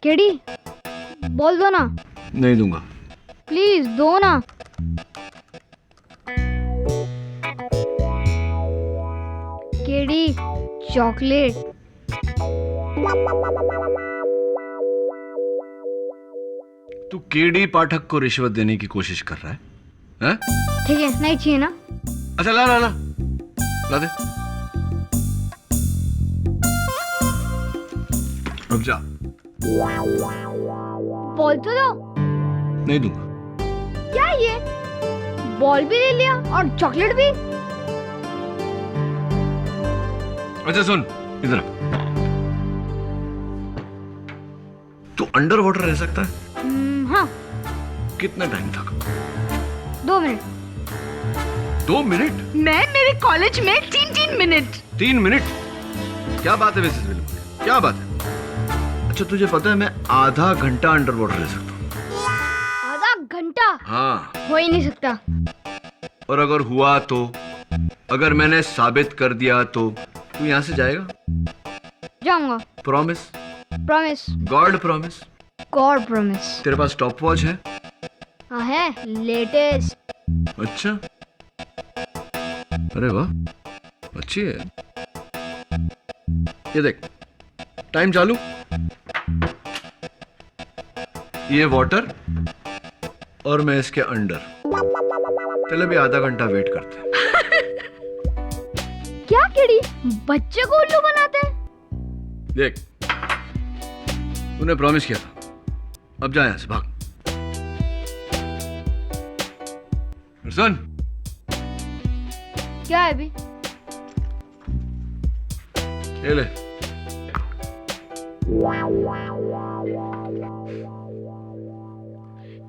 KD, बोल दो ना। नहीं दूंगा। प्लीज दो ना। KD, chocolate. तू केडी पाठक को रिश्वत देने की कोशिश कर रहा है? हैं? ठीक है, नहीं चाहिए ना। अच्छा ला ला ला ला दे। अब जा। बॉल तो दो। नहीं दूंगा। क्या ये, बॉल भी ले लिया और चॉकलेट भी? अच्छा सुन इधर। तू अंडर वाटर रह सकता है? हाँ। कितना टाइम तक? 2 मिनट। 2 मिनट? मैं मेरे कॉलेज में 3 मिनट। 3 मिनट? क्या बात है मिसेस विलियम, क्या बात है? अच्छा तुझे पता है मैं आधा घंटा अंडर वाटर रह सकता हूँ। आधा घंटा? हाँ। हो ही नहीं सकता। और अगर हुआ तो, अगर मैंने साबित कर दिया तो तू यहाँ से जाएगा? जाऊंगा। Promise? Promise. God promise? God promise. तेरे पास स्टॉप वॉच है? हाँ है, लेटेस्ट। अच्छा, अरे वाह, अच्छी है। ये देख, टाइम चालू, ये वाटर और मैं इसके अंडर। चलो भी आधा घंटा वेट करते हैं। क्या केडी, बच्चे को उल्लू बनाते हैं? देख, तूने प्रॉमिस किया था, अब जा यहां से, भाग। सुन। क्या है अभी? ये ले।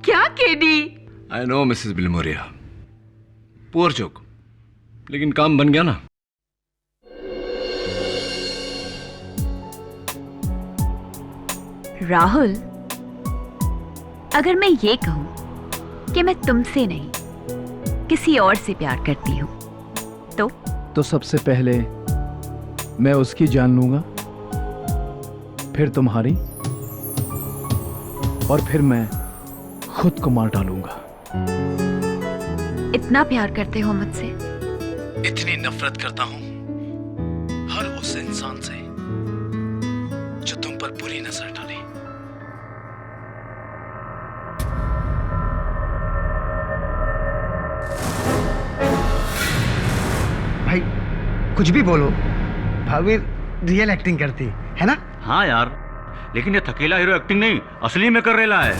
क्या KD? I know Mrs Bilimoria, poor joke, लेकिन काम बन गया ना। राहुल, अगर मैं ये कहूं कि मैं तुमसे नहीं किसी और से प्यार करती हूं तो सबसे पहले मैं उसकी जान लूंगा, फिर तुम्हारी, और फिर मैं खुद को मार डालूंगा। इतना प्यार करते हो मुझसे? इतनी नफरत करता हूं हर उस इंसान से जो तुम पर बुरी नजर डाले। भाई कुछ भी बोलो, भाभी रियल एक्टिंग करती है ना? हाँ यार, लेकिन ये थकेला हीरो एक्टिंग नहीं, असली में कर रेला है।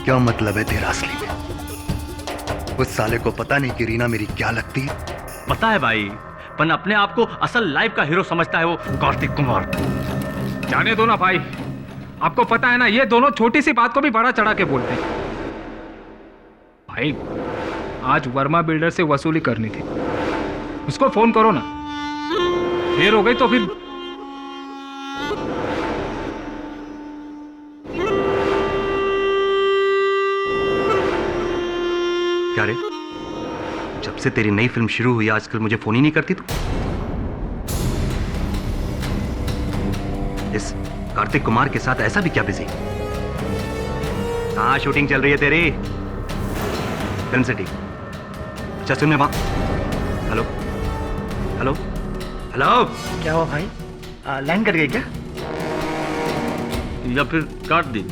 क्या मतलब है तेरा असली में? उस साले को पता नहीं कि रीना मेरी क्या लगती है? पता है भाई, पर अपने आप को असल लाइफ का हीरो समझता है वो कार्तिक कुमार। जाने दो ना भाई, आपको पता है ना, ये दोनों छोटी सी बात को भी बड़ा चढ़ा के बोलते हैं। भाई आज वर्मा बिल्डर से वसूली करनी थी, उसको फोन करो ना, देर हो गई तो फिर। क्या रे, जब से तेरी नई फिल्म शुरू हुई आजकल मुझे फोन ही नहीं करती तू? इस कार्तिक कुमार के साथ ऐसा भी क्या बिजी? कहाँ शूटिंग चल रही है तेरी? Film city. अच्छा सुन, वहां। Hello hello hello. क्या हुआ भाई, लाइन कट गई क्या? या फिर काट दी?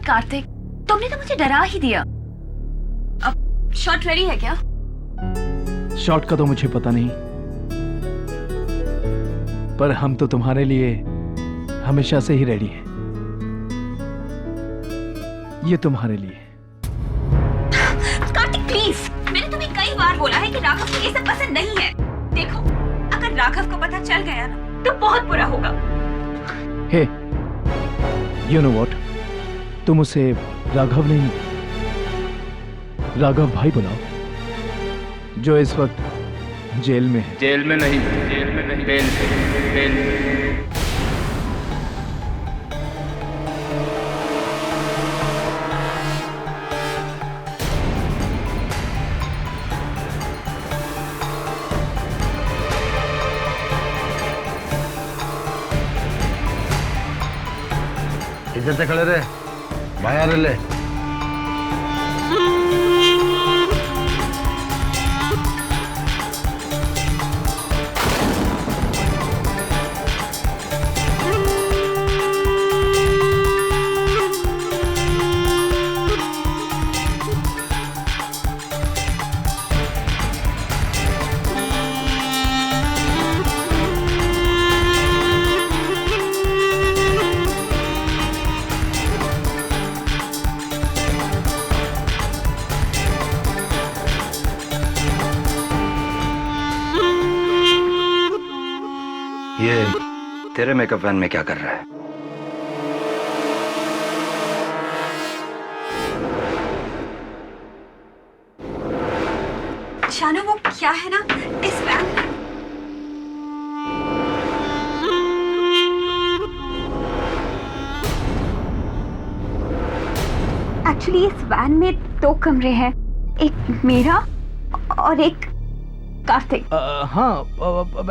गॉड कार्तिक, तुमने तो मुझे डरा ही दिया। अब शॉट रेडी है क्या? शॉट का तो मुझे पता नहीं, पर हम तो तुम्हारे लिए हमेशा से ही रेडी हैं। ये तुम्हारे लिए। कार्तिक प्लीज, मैंने तुम्हें कई बार बोला है कि राघव को ये सब पसंद नहीं है। देखो, अगर राघव को पता चल गया ना तो बहुत बुरा होगा। हे, यू नो व्हाट, तुम उसे राघव नहीं, राघव भाई बुलाओ, जो इस वक्त जेल में है। जेल में नहीं, बेल में। इधर से खड़े रहे, बाहर ले। ये तेरे मेकअप वैन में क्या कर रहा है? शानू, वो क्या है ना इस वैन में? एक्चुअली इस वैन में 2 कमरे हैं, एक मेरा और एक कार्तिक। हाँ,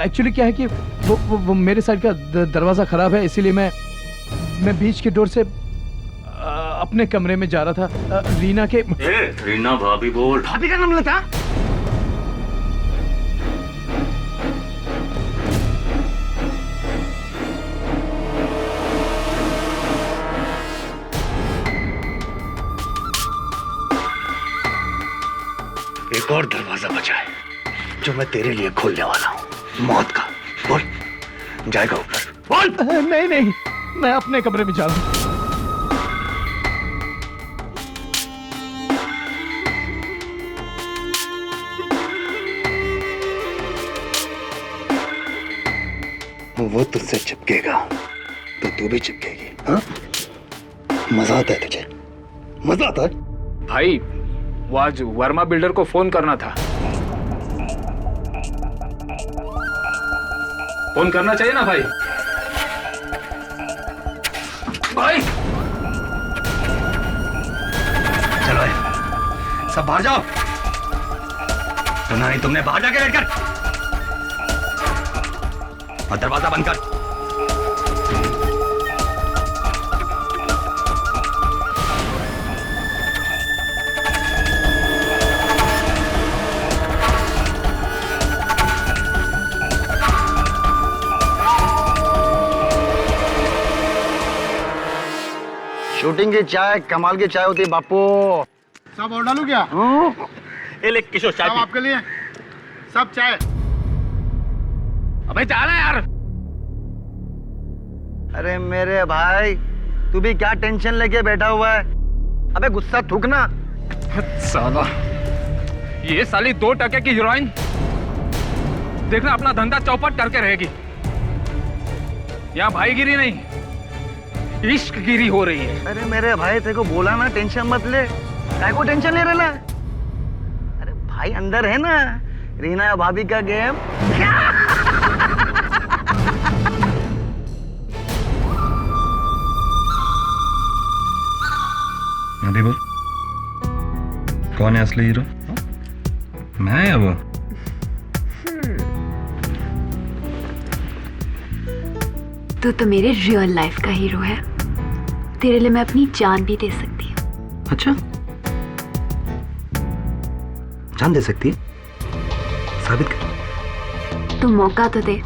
एक्चुअली क्या है कि वो मेरे साइड का दरवाजा खराब है, इसीलिए मैं बीच के डोर से अपने कमरे में जा रहा था। रीना के रीना भाभी बोल। भाभी का नाम लेता? एक और दरवाजा बचा है जो मैं तेरे लिए खोलने वाला हूँ, मौत का। बोल, जाएगा ऊपर? बोल। नहीं, मैं अपने कमरे में जा रहा हूँ। वो तुझसे चिपकेगा तो तू भी चिपकेगी। हाँ, मजा आता है तुझे? मजा आता है? भाई, वो आज वर्मा बिल्डर को फोन करना था। फोन करना चाहिए ना भाई? भाई चलो सब बाहर जाओ। सुना नहीं तुमने? बाहर जाके बैठ कर और दरवाजा बंद कर। शूटिंग की चाय कमाल की चाय होती है बापू। सब और डालू क्या? ये ले किशोर चाय सब पी। आपके लिए, सब चाय। अबे जा रहा है यार। अरे मेरे भाई, तू भी क्या टेंशन लेके बैठा हुआ है? अबे गुस्सा थूकना। साला, ये साली 2 टके की हीरोइन देखना अपना धंधा चौपट करके रहेगी। यहाँ भाईगिरी नहीं, इश्कगिरी हो रही है। अरे मेरे भाई, तेरे को बोला ना टेंशन मत ले। काय को टेंशन ले रहा? अरे भाई अंदर है ना रीना भाभी का गेम। अभी बोल, कौन है असली हीरो? मैं या वो? तो मेरे रियल लाइफ का हीरो है। तेरे लिए मैं अपनी जान भी दे सकती हूँ। अच्छा, जान दे सकती है? साबित कर। तो मौका तो दे।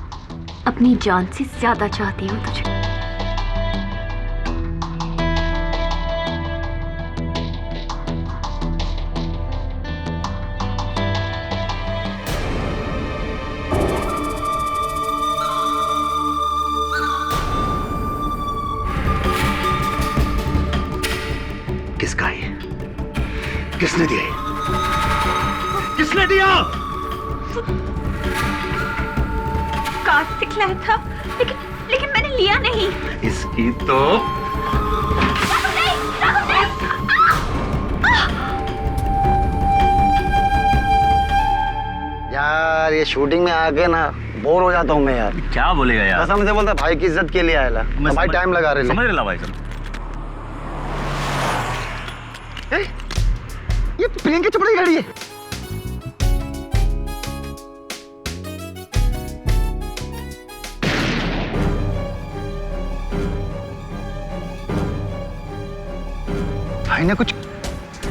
अपनी जान से ज्यादा चाहती हूँ तुझे। किसका है? किसने दिया? किसने दिया? कार्तिक लाया था, लेकिन मैंने लिया नहीं। इसकी तो यार ये शूटिंग में आके ना बोर हो जाता हूँ मैं यार। क्या बोलेगा यार? कसम से बोलता भाई की इज्जत के लिए आया तो भाई टाइम लगा रहे समझ रहे भाई साहब। ये प्रियंका चोपड़ा की गाड़ी है। भाई ने कुछ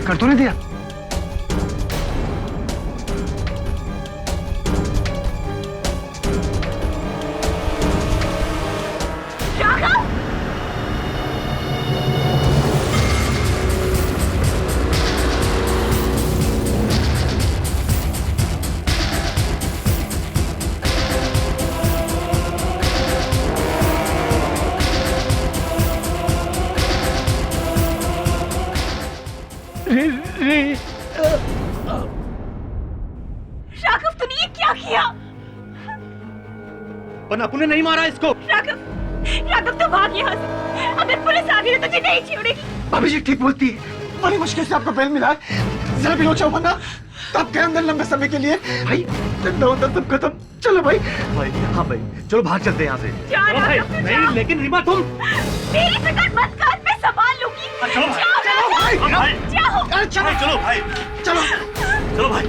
कर तो नहीं दिया? राघव तूने ये क्या किया? पर अपू ने नहीं मारा इसको। राघव तो भाग यहाँ से। अगर पुलिस आ गई तो तुझे नहीं छोड़ेगी। भाभी जी ठीक बोलती है, बड़ी मुश्किल से आपको बेल मिला है। जरा भी लोचा बना तब गए अंदर लंबे समय के लिए। भाई ठंडा होता सब खत्म। चलो भाई। भाई हाँ भाई चलो भाग चलते हैं यहाँ से। चलो भाई नहीं लेकिन रीमा तुम मेरी फिक्र मत कर, मैं संभाल लूंगी। चलो भाई। जाओ। चलो भाई चलो चलो भाई।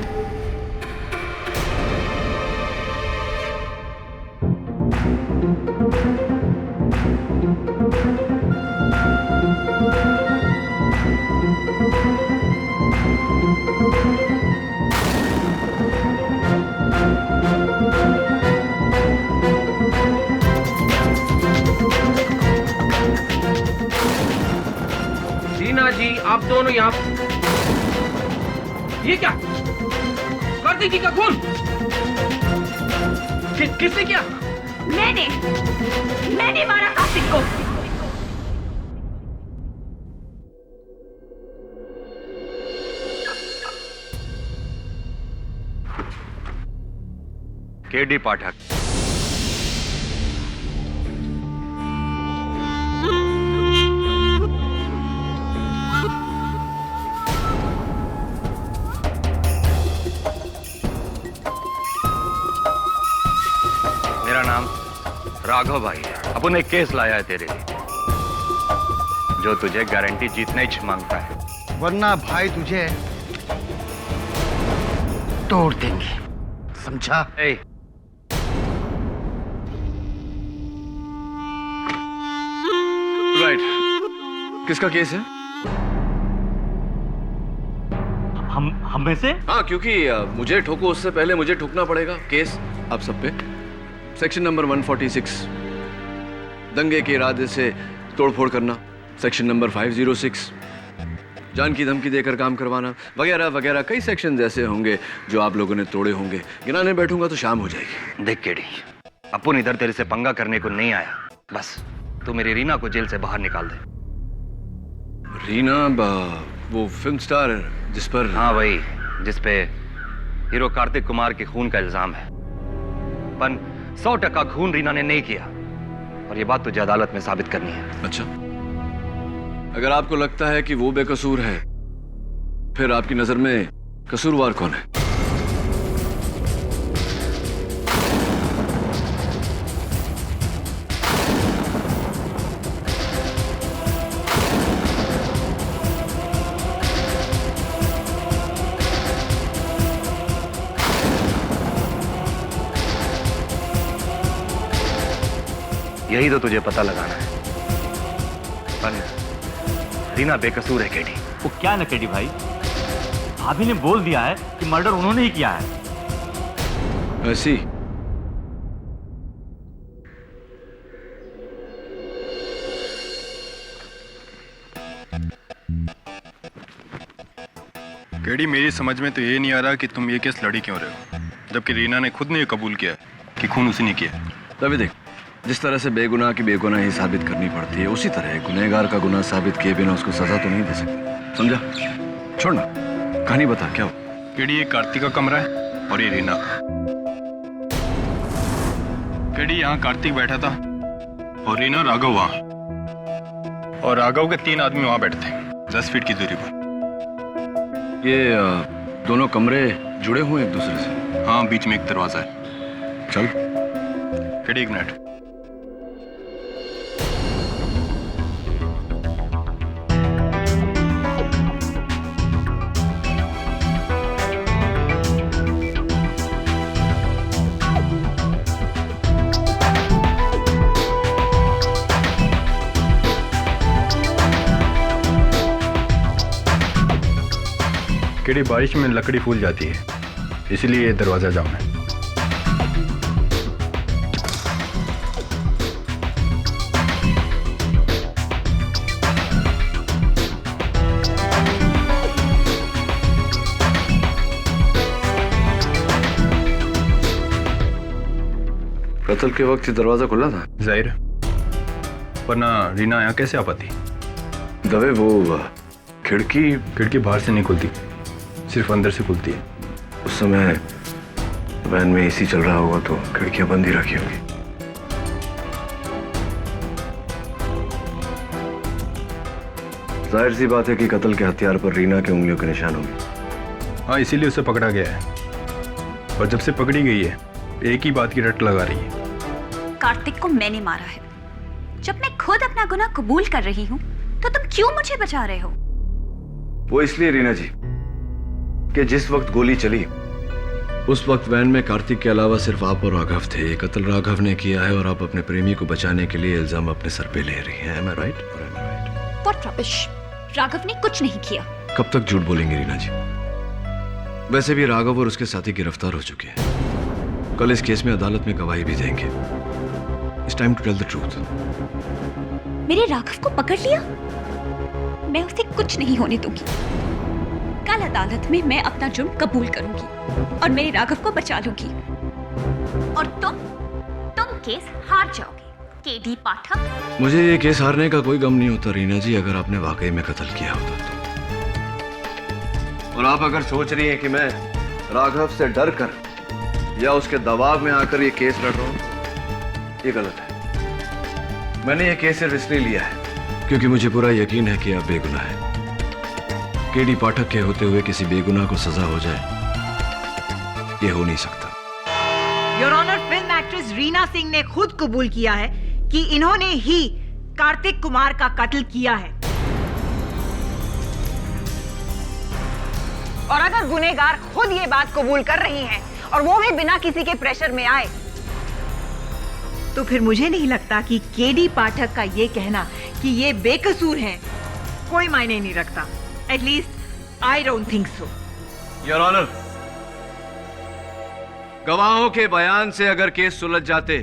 रीना जी आप दोनों यहाँ। ये क्या? कार्तिक जी का खून किसने किया? मैंने मारा कार्तिक को। केडी पाठक। मेरा नाम राघव भाई है। अपन एक केस लाया है तेरे लिए जो तुझे गारंटी जीतना ही मांगता है, वरना भाई तुझे तोड़ देंगे, समझा? राइट। किसका केस है? हम में से? हाँ, क्योंकि मुझे ठोको उससे पहले मुझे ठोकना पड़ेगा। केस आप सब पे सेक्शन नंबर 146 दंगे के इरादे से तोड़फोड़ करना, सेक्शन नंबर 506 जान की धमकी देकर काम करवाना, वगैरह वगैरह कई सेक्शन ऐसे होंगे जो आप लोगों ने तोड़े होंगे। गिनाने बैठूंगा तो शाम हो जाएगी। देख केडी, अपुन इधर तेरे से पंगा करने को नहीं आया। बस तू मेरी रीना को जेल से बाहर निकाल दे। रीना वो फिल्म स्टार जिस पर? हाँ वही, जिस पे हीरो कार्तिक कुमार के खून का इल्जाम है। पर 100% खून रीना ने नहीं किया और ये बात तुझे अदालत में साबित करनी है। अच्छा, अगर आपको लगता है कि वो बेकसूर है, फिर आपकी नजर में कसूरवार कौन है? यही तो तुझे पता लगाना है। पर रीना बेकसूर है केडी। वो क्या न केडी भाई, भाभी ने बोल दिया है कि मर्डर उन्होंने ही किया है। ऐसी केडी, मेरी समझ में तो ये नहीं आ रहा कि तुम ये केस लड़ी क्यों रहे हो, जबकि रीना ने खुद ने ये कबूल किया कि खून उसी ने किया। तभी देख, जिस तरह से बेगुनाह की बेगुनाही साबित करनी पड़ती है, उसी तरह गुनहगार का गुनाह साबित किए बिना उसको सजा तो नहीं दे सकते। समझा? छोड़ना, कहानी बता क्या हो। केडी ये कार्तिक का कमरा है और ये रीना का। केडी यहाँ कार्तिक बैठा था और रीना राघव वहां, और राघव के 3 आदमी वहां बैठे थे 10 फीट की दूरी पर। ये दोनों कमरे जुड़े हुए एक दूसरे से? हाँ, बीच में एक दरवाजा है। चल। केडी एक मिनट। केडी बारिश में लकड़ी फूल जाती है, इसलिए ये दरवाजा जाम है। कत्ल के वक्त दरवाजा खुला था? जाहिर है, वरना रीना यहाँ कैसे आ पाती? दवे वो खिड़की बाहर से नहीं खुलती, सिर्फ अंदर से खुलती है। उस समय वैन में एसी चल रहा होगा तो खिड़कियां बंद ही रखी होगी। जाहिर सी बात है कि कत्ल के हथियार पर रीना के उंगलियों के निशान होंगे। हाँ, इसीलिए उसे पकड़ा गया है, और जब से पकड़ी गई है एक ही बात की रट लगा रही है। कार्तिक को मैंने मारा है। जब मैं खुद अपना गुनाह कबूल कर रही हूँ तो तुम क्यों मुझे बचा रहे हो? वो इसलिए रीना जी कि जिस वक्त गोली चली उस वक्त वैन में कार्तिक के अलावा सिर्फ आप और राघव थे। ये कत्ल राघव ने किया है और आप अपने प्रेमी को बचाने के लिए इल्जाम अपने सर पे ले रही हैं। Am I right? Or am I right? What rubbish! Raghav ने कुछ नहीं किया। कब तक झूठ बोलेंगे रीना जी? वैसे भी राघव और उसके साथी गिरफ्तार हो चुके हैं। कल इस केस में अदालत में गवाही भी देंगे। It's time to tell the truth. मेरे राघव को पकड़ लिया? मैं उसे कुछ नहीं होने दूंगी। कल अदालत में मैं अपना जुर्म कबूल करूंगी और मेरे राघव को बचा लूंगी। और तुम केस हार जाओगे, केडी पाठक। मुझे ये केस हारने का कोई गम नहीं होता रीना जी, अगर आपने वाकई में कत्ल किया होता तो। और आप अगर सोच रही हैं कि मैं राघव से डर कर या उसके दबाव में आकर ये केस लड़ रहा हूं, ये गलत है। मैंने ये केस सिर्फ इसलिए लिया है क्योंकि मुझे पूरा यकीन है कि आप बेगुनाह हैं। केडी पाठक के होते हुए किसी बेगुनाह को सजा हो जाए, ये हो नहीं सकता। Your honour, film actress Reena Singh ने खुद कबूल किया है कि इन्होंने ही कार्तिक कुमार का कत्ल किया है। और अगर गुनहगार खुद ये बात कबूल कर रही हैं और वो भी बिना किसी के प्रेशर में आए, तो फिर मुझे नहीं लगता कि केडी पाठक का ये कहना कि ये बेकसूर हैं कोई मायने नहीं रखता। At least I don't think so. Your honour, गवाहों के बयान से अगर केस सुलझ जाते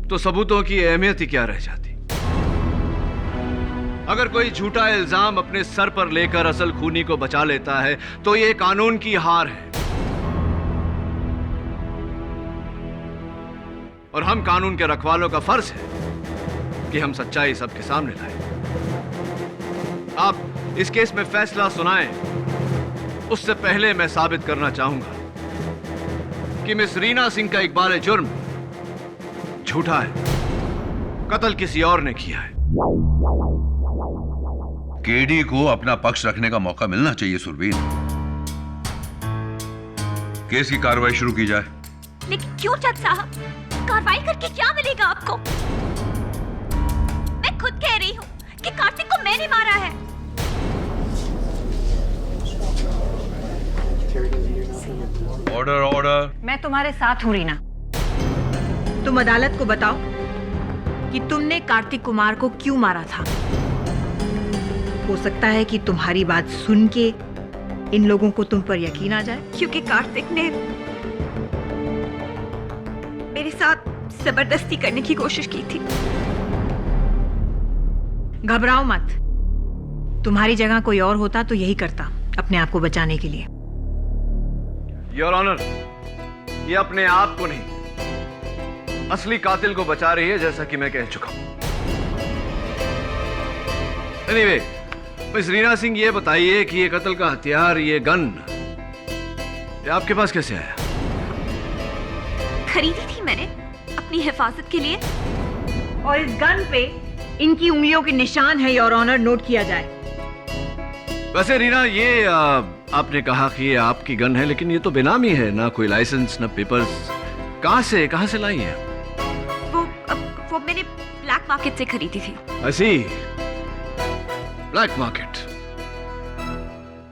तो सबूतों की अहमियत ही क्या रह जाती। अगर कोई झूठा इल्जाम अपने सर पर लेकर असल खूनी को बचा लेता है तो यह कानून की हार है, और हम कानून के रखवालों का फर्ज है कि हम सच्चाई सबके सामने लाएं। आप इस केस में फैसला सुनाएं, उससे पहले मैं साबित करना चाहूंगा कि मिस रीना सिंह का इकबाल जुर्म झूठा है, कत्ल किसी और ने किया है। केडी को अपना पक्ष रखने का मौका मिलना चाहिए सुरवीर। केस की कार्रवाई शुरू की जाए। लेकिन क्यों जज साहब? कार्रवाई करके क्या मिलेगा आपको? मैं खुद कह रही हूँ कि कार्तिक को मैंने मारा है। Order order. मैं तुम्हारे साथ हूं रीना। तुम अदालत को बताओ कि तुमने कार्तिक कुमार को क्यों मारा था। हो सकता है कि तुम्हारी बात सुन के इन लोगों को तुम पर यकीन आ जाए। क्योंकि कार्तिक ने मेरे साथ जबरदस्ती करने की कोशिश की थी। घबराओ मत, तुम्हारी जगह कोई और होता तो यही करता अपने आप को बचाने के लिए। योर ऑनर, ये अपने आप को नहीं असली कातिल को बचा रही है, जैसा कि मैं कह चुका हूं। एनीवे, मिस रीना सिंह, ये बताइए कि ये कत्ल का हथियार, ये गन, ये आपके पास कैसे आया? खरीदी थी मैंने अपनी हिफाजत के लिए। और इस गन पे इनकी उंगलियों के निशान है, योर ऑनर, नोट किया जाए। वैसे रीना, ये आपने कहा कि ये आपकी गन है, लेकिन ये तो बेनामी है, ना कोई लाइसेंस, ना पेपर्स। कहां से लाई है? वो मैंने ब्लैक मार्केट से खरीदी थी। ऐसी ब्लैक मार्केट?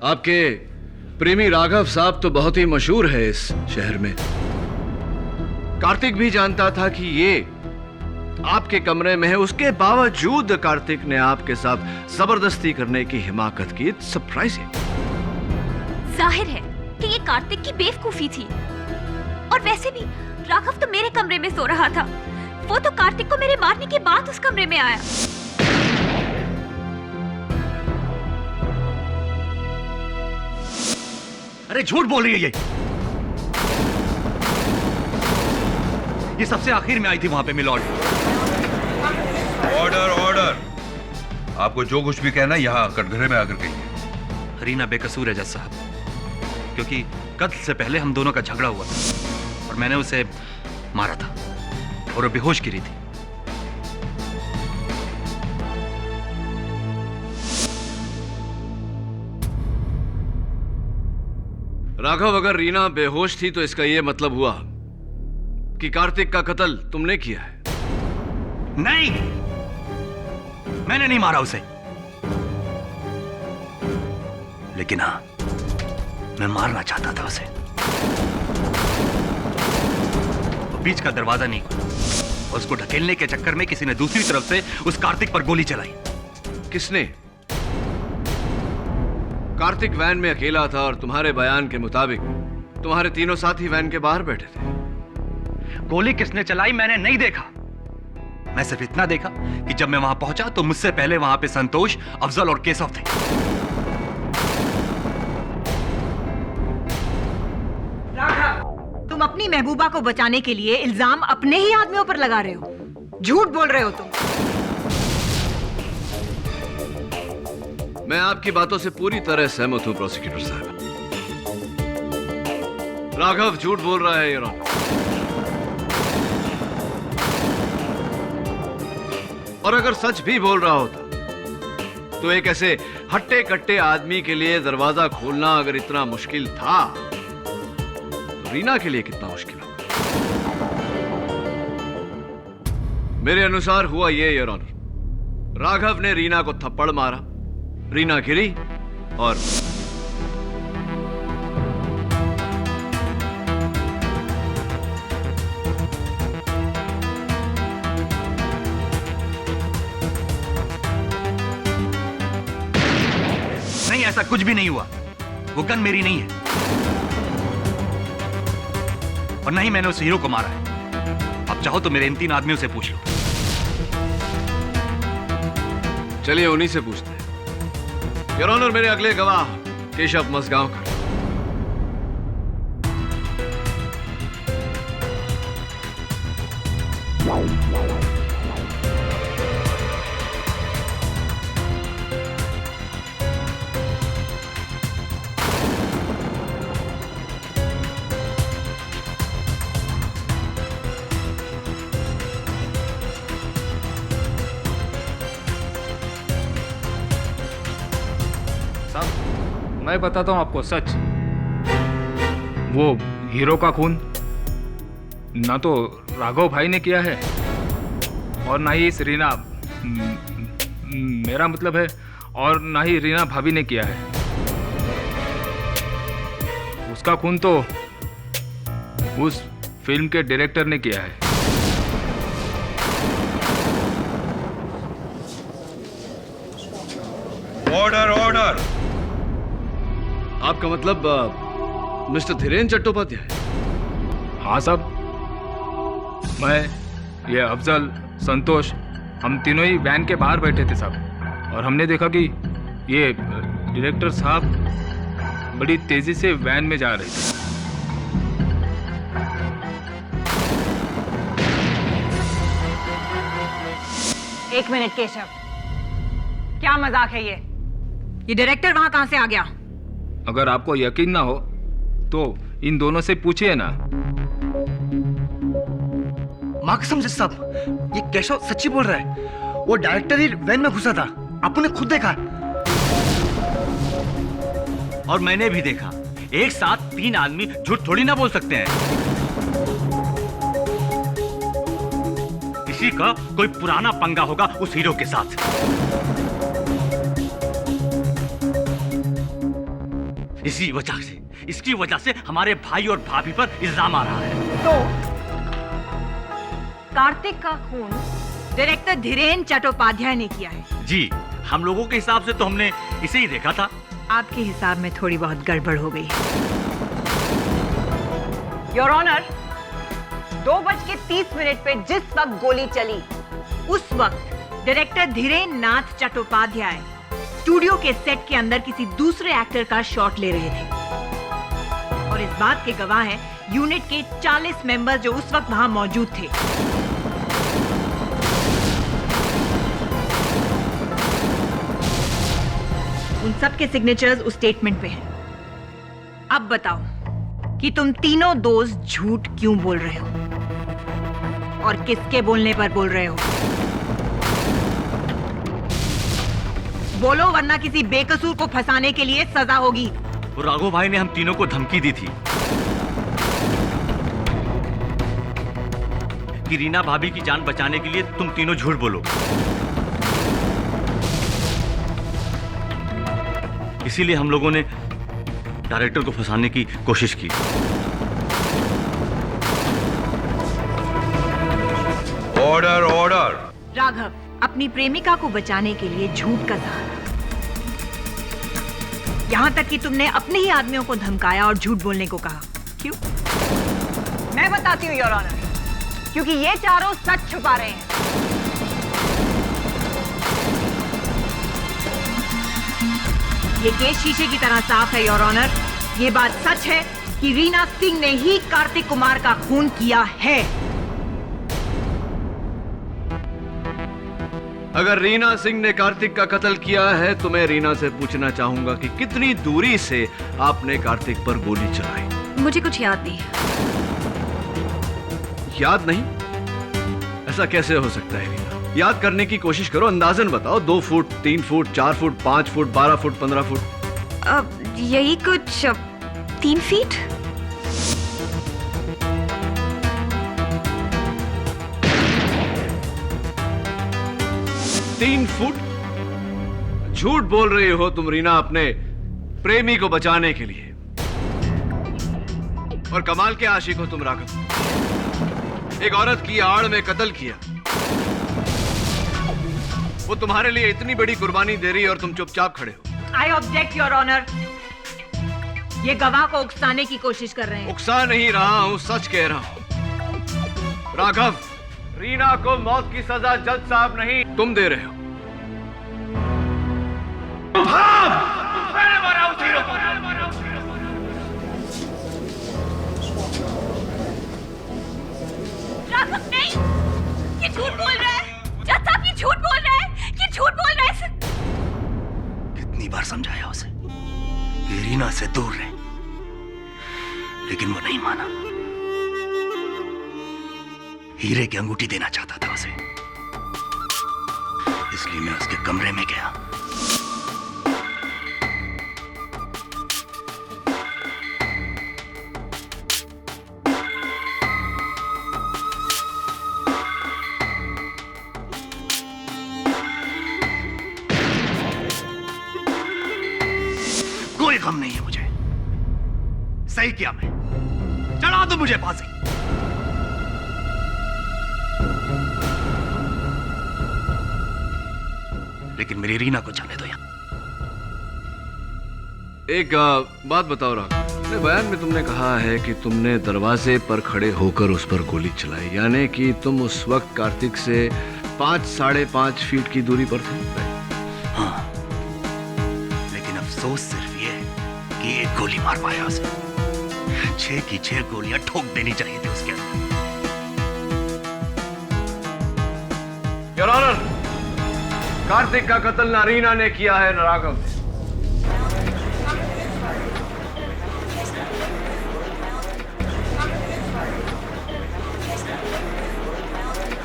आपके प्रेमी राघव साहब तो बहुत ही मशहूर है इस शहर में। कार्तिक भी जानता था कि ये आपके कमरे में है, उसके बावजूद कार्तिक ने आपके साथ जबरदस्ती करने की हिमाकत की। सरप्राइजिंग। जाहिर है कि ये कार्तिक की बेवकूफी थी। और वैसे भी राघव तो मेरे कमरे में सो रहा था। वो तो कार्तिक को मेरे मारने के बाद उस कमरे में आया। अरे झूठ बोल रही है ये सबसे आखिर में आई थी वहां पे मिलॉर्ड। Order order. आपको जो कुछ भी कहना यहाँ कटघरे में आकर कहिए। रीना बेकसूर है जज साहब, क्योंकि कत्ल से पहले हम दोनों का झगड़ा हुआ था और मैंने उसे मारा था और वो बेहोश गिरी थी। राघव, अगर रीना बेहोश थी तो इसका यह मतलब हुआ कि कार्तिक का कत्ल तुमने किया है। नहीं, मैंने नहीं मारा उसे, लेकिन हाँ, मैं मारना चाहता था उसे। वो बीच का दरवाजा नहीं खुला और उसको ढकेलने के चक्कर में किसी ने दूसरी तरफ से उस कार्तिक पर गोली चलाई। किसने? कार्तिक वैन में अकेला था और तुम्हारे बयान के मुताबिक तुम्हारे तीनों साथी वैन के बाहर बैठे थे। गोली किसने चलाई मैंने नहीं देखा। मैं सिर्फ इतना देखा कि जब मैं वहां पहुंचा तो मुझसे पहले वहां पे संतोष, अफजल और केशव थे। राघव, तुम अपनी महबूबा को बचाने के लिए इल्जाम अपने ही आदमियों पर लगा रहे हो। झूठ बोल रहे हो तुम। मैं आपकी बातों से पूरी तरह सहमत हूं प्रोसिक्यूटर साहब। राघव झूठ बोल रहा है योर ऑनर। और अगर सच भी बोल रहा होता तो एक ऐसे हट्टे कट्टे आदमी के लिए दरवाजा खोलना अगर इतना मुश्किल था तो रीना के लिए कितना मुश्किल होगा। मेरे अनुसार हुआ ये योर ऑनर, राघव ने रीना को थप्पड़ मारा, रीना गिरी और नहीं, ऐसा कुछ भी नहीं हुआ। वो गन मेरी नहीं है और नहीं मैंने उस हीरो को मारा है। अब चाहो तो मेरे इन 3 आदमियों से पूछ लो। चलिए उन्हीं से पूछते हैं। योर ऑनर, मेरे अगले गवाह केशव मसगांवकर। मैं बताता हूं आपको सच। वो हीरो का खून ना तो राघव भाई ने किया है और ना ही इस रीना, मेरा मतलब है, और ना ही रीना भाभी ने किया है। उसका खून तो उस फिल्म के डायरेक्टर ने किया है। Order order. आपका मतलब मिस्टर धीरेन्द्र चट्टोपाध्याय? हाँ साहब, मैं, ये अफजल, संतोष, हम तीनों ही वैन के बाहर बैठे थे साहब, और हमने देखा कि ये डायरेक्टर साहब बड़ी तेजी से वैन में जा रहे थे। एक मिनट केशव, क्या मजाक है ये डायरेक्टर वहां कहां से आ गया? अगर आपको यकीन ना हो तो इन दोनों से पूछिए ना। माँ कसम से साहब, ये केशव सच्ची बोल रहा है। वो डायरेक्टर ही वैन में घुसा था, आपने खुद देखा। और मैंने भी देखा। एक साथ 3 आदमी झूठ थोड़ी ना बोल सकते हैं। किसी का कोई पुराना पंगा होगा उस हीरो के साथ। इसकी वजह से हमारे भाई और भाभी पर इल्जाम आ रहा है। तो कार्तिक का खून डायरेक्टर धीरेन चट्टोपाध्याय ने किया है। जी, हम लोगों के हिसाब से तो हमने इसे ही देखा था। आपके हिसाब में थोड़ी बहुत गड़बड़ हो गई। योर ऑनर, 2:30 पे जिस वक्त गोली चली, उस वक्त डायरेक्टर धीरेन नाथ चट्टोपाध्याय स्टूडियो के सेट के अंदर किसी दूसरे एक्टर का शॉट ले रहे थे। और इस बात के गवाह हैं यूनिट के 40 मेंबर जो उस वक्त वहां मौजूद थे। उन सब के सिग्नेचर्स उस स्टेटमेंट पे हैं। अब बताओ कि तुम तीनों दोस्त झूठ क्यों बोल रहे हो और किसके बोलने पर बोल रहे हो? बोलो, वरना किसी बेकसूर को फंसाने के लिए सजा होगी। राघव भाई ने हम तीनों को धमकी दी थी कि रीना भाभी की जान बचाने के लिए तुम तीनों झूठ बोलो। इसीलिए हम लोगों ने डायरेक्टर को फंसाने की कोशिश की। Order order. राघव, अपनी प्रेमिका को बचाने के लिए झूठ का सहारा। यहाँ तक कि तुमने अपने ही आदमियों को धमकाया और झूठ बोलने को कहा। क्यों? मैं बताती हूँ योर ऑनर, क्योंकि ये चारों सच छुपा रहे हैं। ये केस शीशे की तरह साफ है योर ऑनर। ये बात सच है कि रीना सिंह ने ही कार्तिक कुमार का खून किया है। अगर रीना सिंह ने कार्तिक का कत्ल किया है तो मैं रीना से पूछना चाहूंगा कि कितनी दूरी से आपने कार्तिक पर गोली चलाई? मुझे कुछ याद नहीं। याद नहीं? ऐसा कैसे हो सकता है रीना? याद करने की कोशिश करो, अंदाजन बताओ। 2 foot, 3 foot, 4 foot, 5 foot, 12 foot, 15 foot? यही कुछ 3 फीट। 3 फुट? झूठ बोल रही हो तुम रीना अपने प्रेमी को बचाने के लिए। और कमाल के आशिक हो तुम राघव। एक औरत की आड़ में कत्ल किया। वो तुम्हारे लिए इतनी बड़ी कुर्बानी दे रही है और तुम चुपचाप खड़े हो। I object your honour. ये गवाह को उकसाने की कोशिश कर रहे हैं। उकसा नहीं रहा हूं, सच कह रहा हूं। राघव, रीना को मौत की सजा जज साहब नहीं तुम दे रहे हो। राघव नहीं, ये झूठ बोल रहा है। जज साहब, ये झूठ बोल रहा है। ये झूठ बोल रहा है। कितनी बार समझाया उसे कि रीना से दूर रहे, लेकिन वो नहीं माना। हीरे की अंगूठी देना चाहता था उसे, इसलिए मैं उसके कमरे में गया। कोई गम नहीं है मुझे। सही किया मैं। चढ़ा दो मुझे फांसी। लेकिन मेरी रीना को जाने दो यहां। एक बात बताओ राघव, अपने बयान में तुमने कहा है कि तुमने दरवाजे पर खड़े होकर उस पर गोली चलाई, यानी कि तुम उस वक्त कार्तिक से 5-5.5 फीट की दूरी पर थे। हाँ, लेकिन अफसोस सिर्फ ये है कि एक गोली मार पाया उसे। 6 की 6 गोलियां ठोक देनी चाहिए थी उसके अंदर। योर ऑनर, कार्तिक का कत्ल न रीना ने किया है न राघव ने।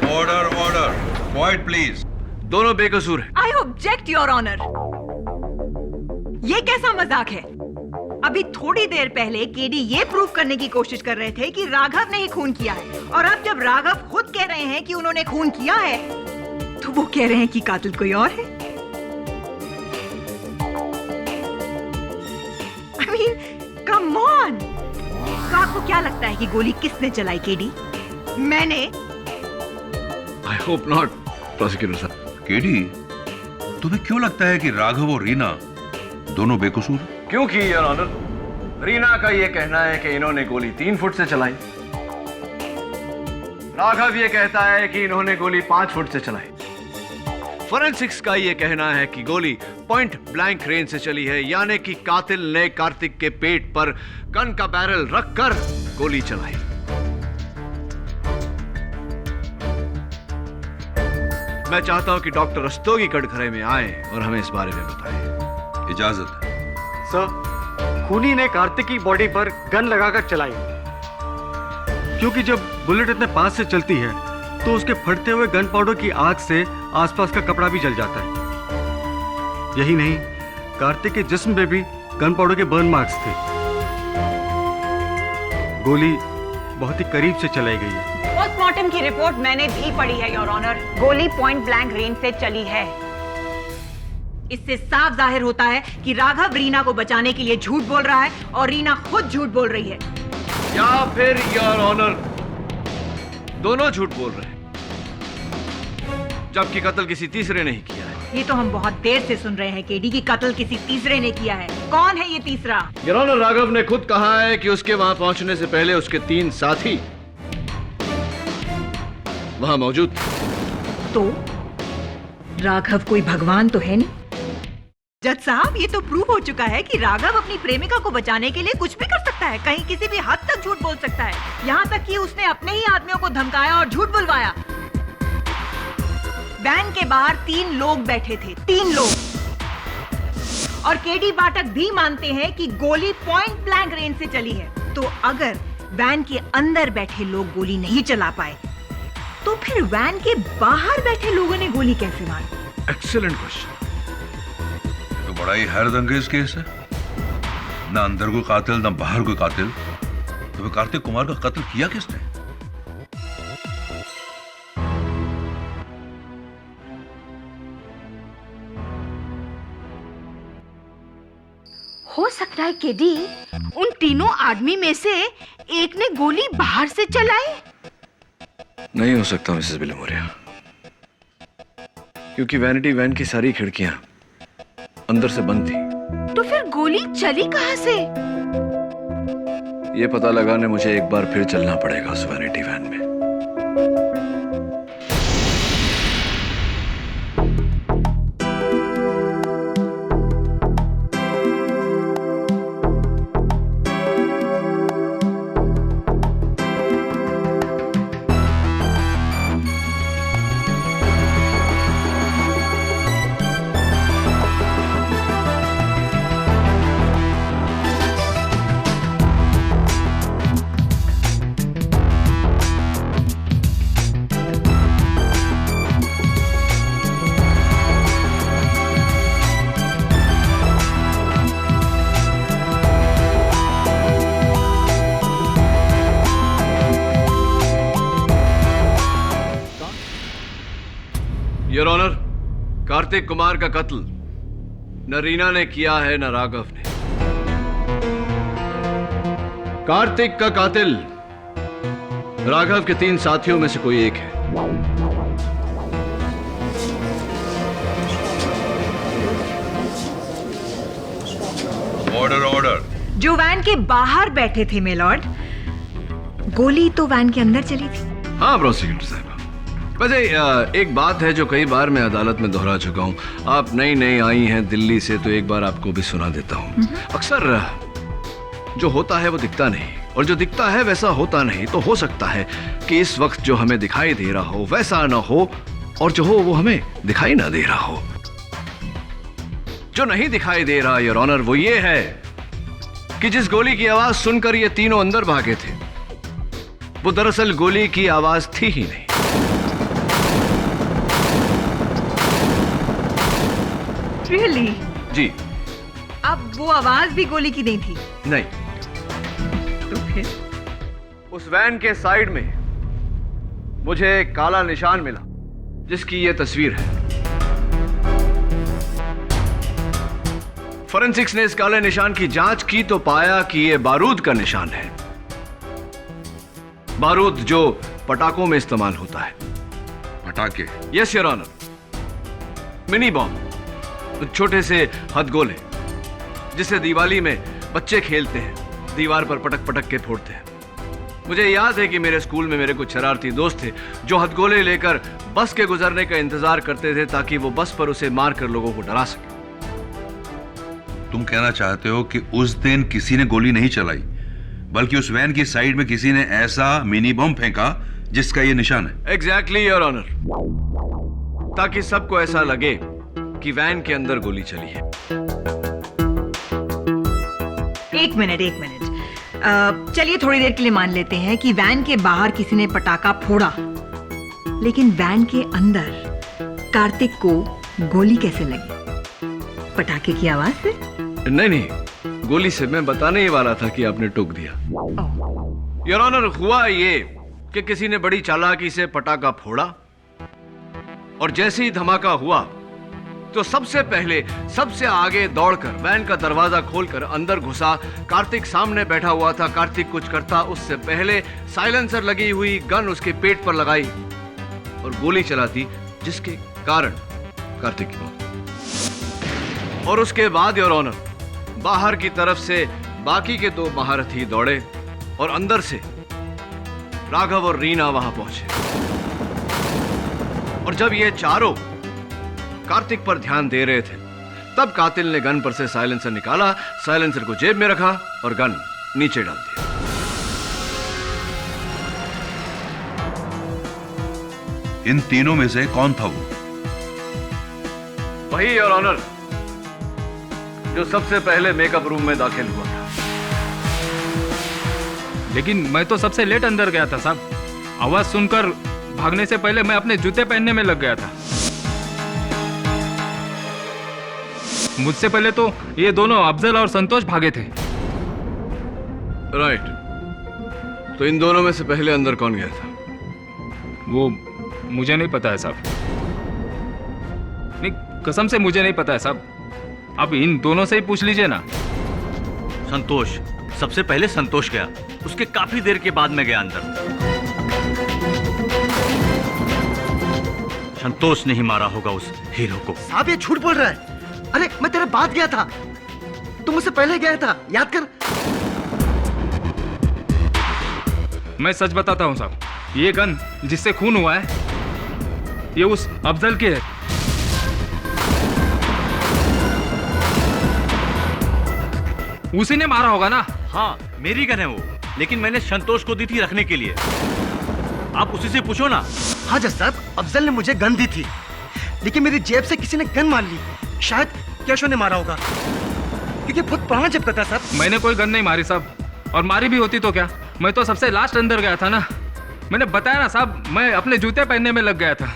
Order order, quiet please. दोनों बेकसूर हैं। I object your honour. ये कैसा मजाक है? अभी थोड़ी देर पहले केडी ये प्रूव करने की कोशिश कर रहे थे कि राघव ने ही खून किया है, और अब जब राघव खुद कह रहे हैं कि उन्होंने खून किया है, तो वो कह रहे हैं कि कातिल कोई और है। I mean, come on! तो आपको क्या लगता है कि गोली किसने चलाई केडी? मैंने? I hope not, प्रोसिक्यूटर साहब। केडी, तुम्हें क्यों लगता है कि राघव और रीना दोनों बेकसूर? क्योंकि योर ऑनर, रीना का यह कहना है कि इन्होंने गोली 3 फुट से चलाई। राघव ये कहता है कि इन्होंने गोली 5 फुट से चलाई। फोरेंसिक्स का यह कहना है कि गोली पॉइंट ब्लैंक रेंज से चली है, यानी कि कातिल ने कार्तिक के पेट पर गन का बैरल रखकर गोली चलाई। मैं चाहता हूं कि डॉक्टर रस्तोगी कटघरे में आए और हमें इस बारे में बताएं। इजाजत है। सर, खूनी ने कार्तिक की बॉडी पर गन लगाकर चलाई, क्योंकि जब बुलेट इतने पास से चलती है तो उसके फटते हुए गन पाउडर की आग से आसपास का कपड़ा भी जल जाता है। यही नहीं, कार्तिक के जिस्म पे भी गन पाउडर के बर्न मार्क्स थे। गोली बहुत ही करीब से चलाई गई है। पोस्टमार्टम की रिपोर्ट मैंने भी पढ़ी है योर ऑनर। गोली पॉइंट ब्लैंक रेंज से चली है। इससे साफ जाहिर होता है कि राघव रीना को बचाने के लिए झूठ बोल रहा है और रीना खुद झूठ बोल रही है। या फिर योर ऑनर, दोनों झूठ बोल रहे हैं, जबकि कत्ल किसी तीसरे ने ही किया है। ये तो हम बहुत देर से सुन रहे हैं केडी कि कत्ल किसी तीसरे ने किया है। कौन है ये तीसरा? योर ऑनर, राघव ने खुद कहा है कि उसके वहां पहुंचने से पहले उसके 3 साथी वहां मौजूद थे। तो राघव कोई भगवान तो है नहीं। जज साहब, ये तो प्रूव हो चुका है कि राघव अपनी प्रेमिका को बचाने के लिए कुछ भी कर सकता है, कहीं किसी भी हद तक झूठ बोल सकता है। यहाँ तक कि उसने अपने ही आदमियों को धमकाया और झूठ बुलवाया। वैन के बाहर 3 लोग बैठे थे, 3 लोग। और केडी पाठक भी मानते हैं कि गोली पॉइंट ब्लैंक रेंज से चली है। तो अगर वैन के अंदर बैठे लोग गोली नहीं चला पाए, तो फिर वैन के बाहर बैठे लोगों ने गोली कैसे मारी? Excellent question. तो बड़ा ही हैरतअंगेज केस है। ना अंदर कोई कातिल, ना बाहर कोई कातिल। तो फिर कार्तिक कुमार का कत्ल किया किसने? हो सकता है केडी उन तीनों आदमी में से एक ने गोली बाहर से चलाई। नहीं हो सकता मिसेस बिलमोरिया, क्योंकि वैनिटी वैन की सारी खिड़कियां अंदर से बंद थी। तो फिर गोली चली कहां से? ये पता लगाने मुझे एक बार फिर चलना पड़ेगा उस वैनिटी वैन में। योर ऑनर, कार्तिक कुमार का कत्ल न रीना ने किया है न राघव ने। कार्तिक का कातिल राघव के 3 साथियों में से कोई एक है। Order order. जो वैन के बाहर बैठे थे मेलॉर्ड, गोली तो वैन के अंदर चली थी। हाँ प्रोसिक्यूटर साहब, वैसे एक बात है जो कई बार मैं अदालत में दोहरा चुका हूं। आप नई नई आई हैं दिल्ली से, तो एक बार आपको भी सुना देता हूं। अक्सर जो होता है वो दिखता नहीं, और जो दिखता है वैसा होता नहीं। तो हो सकता है कि इस वक्त जो हमें दिखाई दे रहा हो वैसा ना हो, और जो हो वो हमें दिखाई ना दे रहा हो। जो नहीं दिखाई दे रहा योर ऑनर वो ये है कि जिस गोली की आवाज सुनकर ये तीनों अंदर भागे थे वो दरअसल गोली की आवाज थी ही नहीं। Really? जी अब वो आवाज भी गोली की नहीं थी? नहीं। तो फिर? उस वैन के साइड में मुझे एक काला निशान मिला जिसकी ये तस्वीर है। फोरेंसिक्स ने इस काले निशान की जांच की तो पाया कि ये बारूद का निशान है। बारूद जो पटाखों में इस्तेमाल होता है। पटाखे? Yes your honour, mini bomb, छोटे से हथगोले जिसे दिवाली में बच्चे खेलते हैं, दीवार पर पटक पटक के फोड़ते हैं। मुझे याद है कि मेरे स्कूल में मेरे कुछ शरारती दोस्त थे जो हथगोले लेकर बस के गुजरने का इंतजार करते थे ताकि वो बस पर उसे मारकर लोगों को डरा सके। तुम कहना चाहते हो कि उस दिन किसी ने गोली नहीं चलाई बल्कि उस वैन की साइड में किसी ने ऐसा मिनी बम फेंका जिसका ये निशान है? एग्जैक्टली योर ऑनर, ताकि सबको ऐसा लगे कि वैन के अंदर गोली चली है। एक मिनट चलिए थोड़ी देर के लिए मान लेते हैं कि वैन के बाहर किसी ने पटाखा फोड़ा, लेकिन वैन के अंदर कार्तिक को गोली कैसे लगी? पटाखे की आवाज से? नहीं, गोली से। मैं बताने ही वाला था कि आपने टोक दिया। योर ऑनर, हुआ ये कि किसी ने बड़ी चालाकी से पटाखा फोड़ा और जैसे ही धमाका हुआ तो सबसे पहले सबसे आगे दौड़कर वैन का दरवाजा खोलकर अंदर घुसा। कार्तिक सामने बैठा हुआ था। कार्तिक कुछ करता उससे पहले साइलेंसर लगी हुई गन उसके पेट पर लगाई और गोली चलाती, जिसके कारण कार्तिक की मौत। और उसके बाद योर ऑनर, बाहर की तरफ से बाकी के दो महारथी दौड़े और अंदर से राघव और रीना वहां पहुंचे। और जब ये चारों कार्तिक पर ध्यान दे रहे थे तब कातिल ने गन पर से साइलेंसर निकाला, साइलेंसर को जेब में रखा और गन नीचे डाल दिया। इन तीनों में से कौन था वो? वही योर ऑनर जो सबसे पहले मेकअप रूम में दाखिल हुआ था। लेकिन मैं तो सबसे लेट अंदर गया था साहब। आवाज सुनकर भागने से पहले मैं अपने जूते पहनने में लग गया था। मुझसे पहले तो ये दोनों अफजल और संतोष भागे थे। राइट। तो इन दोनों में से पहले अंदर कौन गया था? वो मुझे नहीं पता है साहब। नहीं, कसम से मुझे नहीं पता है साहब। अब इन दोनों से ही पूछ लीजिए ना। संतोष, सबसे पहले संतोष गया, उसके काफी देर के बाद मैं गया अंदर। संतोष ने ही मारा होगा उस हीरो को। साहब ये झूठ बोल रहा है। अरे मैं तेरे बाद गया था, तुम मुझसे पहले गया था, याद कर। मैं सच बताता हूं साहब, ये गन जिससे खून हुआ है ये उस अफजल के है। उसी ने मारा होगा ना? हाँ, मेरी गन है वो, लेकिन मैंने संतोष को दी थी रखने के लिए। आप उसी से पूछो ना। हाँ जज साहब, अफजल ने मुझे गन दी थी, लेकिन मेरी जेब से किसी ने गन मार ली। शायद कैशो ने मारा होगा, क्योंकि बहुत पुराना जेब का था साहब। मैंने कोई गन नहीं मारी साहब, और मारी भी होती तो क्या, मैं तो सबसे लास्ट अंदर गया था ना। मैंने बताया ना साहब, मैं अपने जूते पहनने में लग गया था।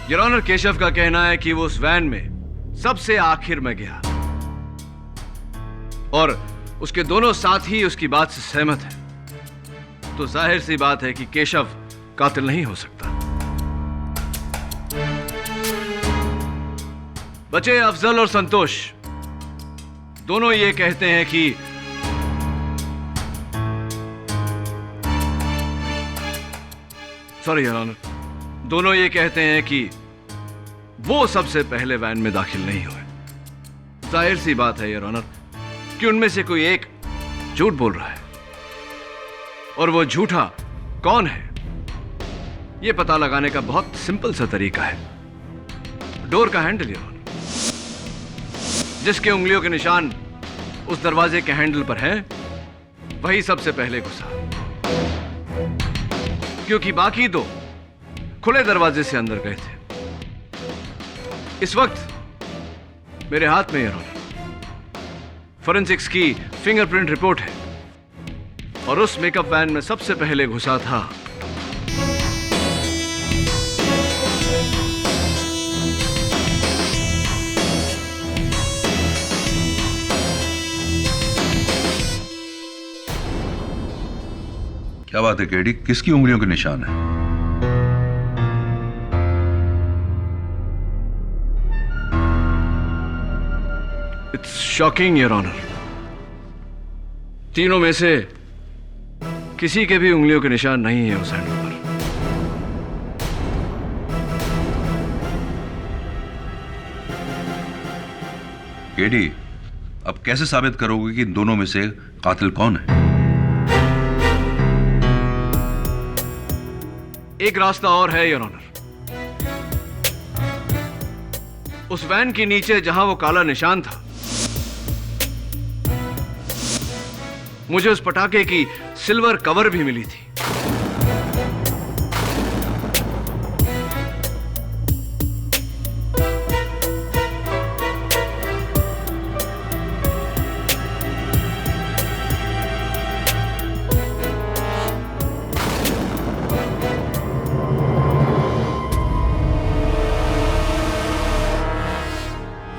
योर ऑनर, केशव का कहना है कि वो उस वैन में सबसे आखिर में गया और उसके दोनों साथी उसकी बात से सहमत है। तो जाहिर सी बात है कि केशव कातिल नहीं हो सकता। बचे अफजल और संतोष, दोनों ये कहते हैं कि सॉरी योर ऑनर, दोनों ये कहते हैं कि वो सबसे पहले वैन में दाखिल नहीं हुए। जाहिर सी बात है योर ऑनर कि उनमें से कोई एक झूठ बोल रहा है, और वो झूठा कौन है ये पता लगाने का बहुत सिंपल सा तरीका है। डोर का हैंडल योर ऑनर, जिसके उंगलियों के निशान उस दरवाजे के हैंडल पर हैं, वही सबसे पहले घुसा, क्योंकि बाकी दो खुले दरवाजे से अंदर गए थे। इस वक्त मेरे हाथ में, योर ऑनर, फोरेंसिक्स की फिंगरप्रिंट रिपोर्ट है और उस मेकअप वैन में सबसे पहले घुसा था क्या बात है केडी, किसकी उंगलियों के निशान है? इट्स शॉकिंग योर ऑनर, तीनों में से किसी के भी उंगलियों के निशान नहीं है उस हैंडल पर। केडी, अब कैसे साबित करोगे कि इन दोनों में से कातिल कौन है? एक रास्ता और है योर ऑनर। उस वैन के नीचे जहां वो काला निशान था, मुझे उस पटाखे की सिल्वर कवर भी मिली थी।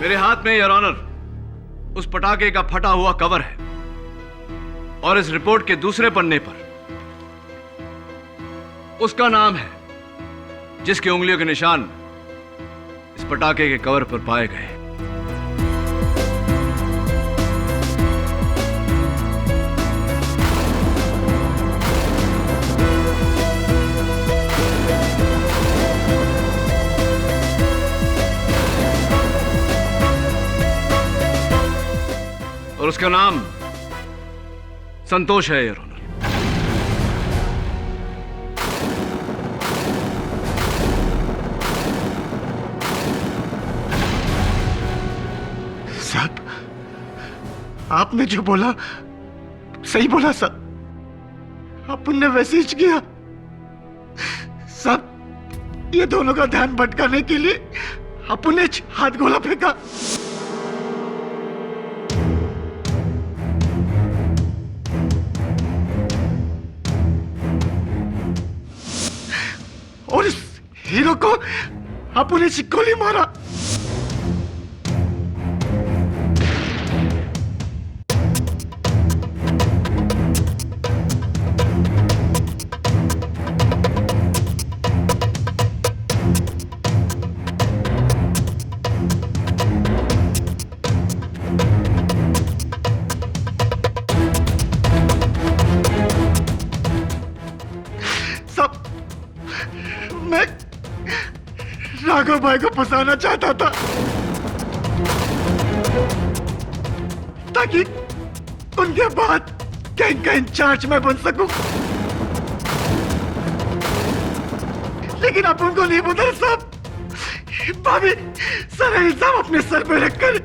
मेरे हाथ में योर ऑनर उस पटाखे का फटा हुआ कवर है और इस रिपोर्ट के दूसरे पन्ने पर उसका नाम है जिसकी उंगलियों के निशान इस पटाखे के कवर पर पाए गए। और उसका नाम संतोष है योर ऑनर। साहब, आपने जो बोला सही बोला साहब, अपन ने वैसे ही किया साहब। ये दोनों का ध्यान भटकाने के लिए अपन ने हाथ गोला फेंका। और इस हीरो को अपन ने गोली मारा। मैं राघव भाई को फंसाना चाहता था ताकि उनके बाद गैंग का इंचार्ज मैं बन सकूं, लेकिन आप उनको नहीं पता साहब, भाभी सारा इल्जाम अपने सर पे रखकर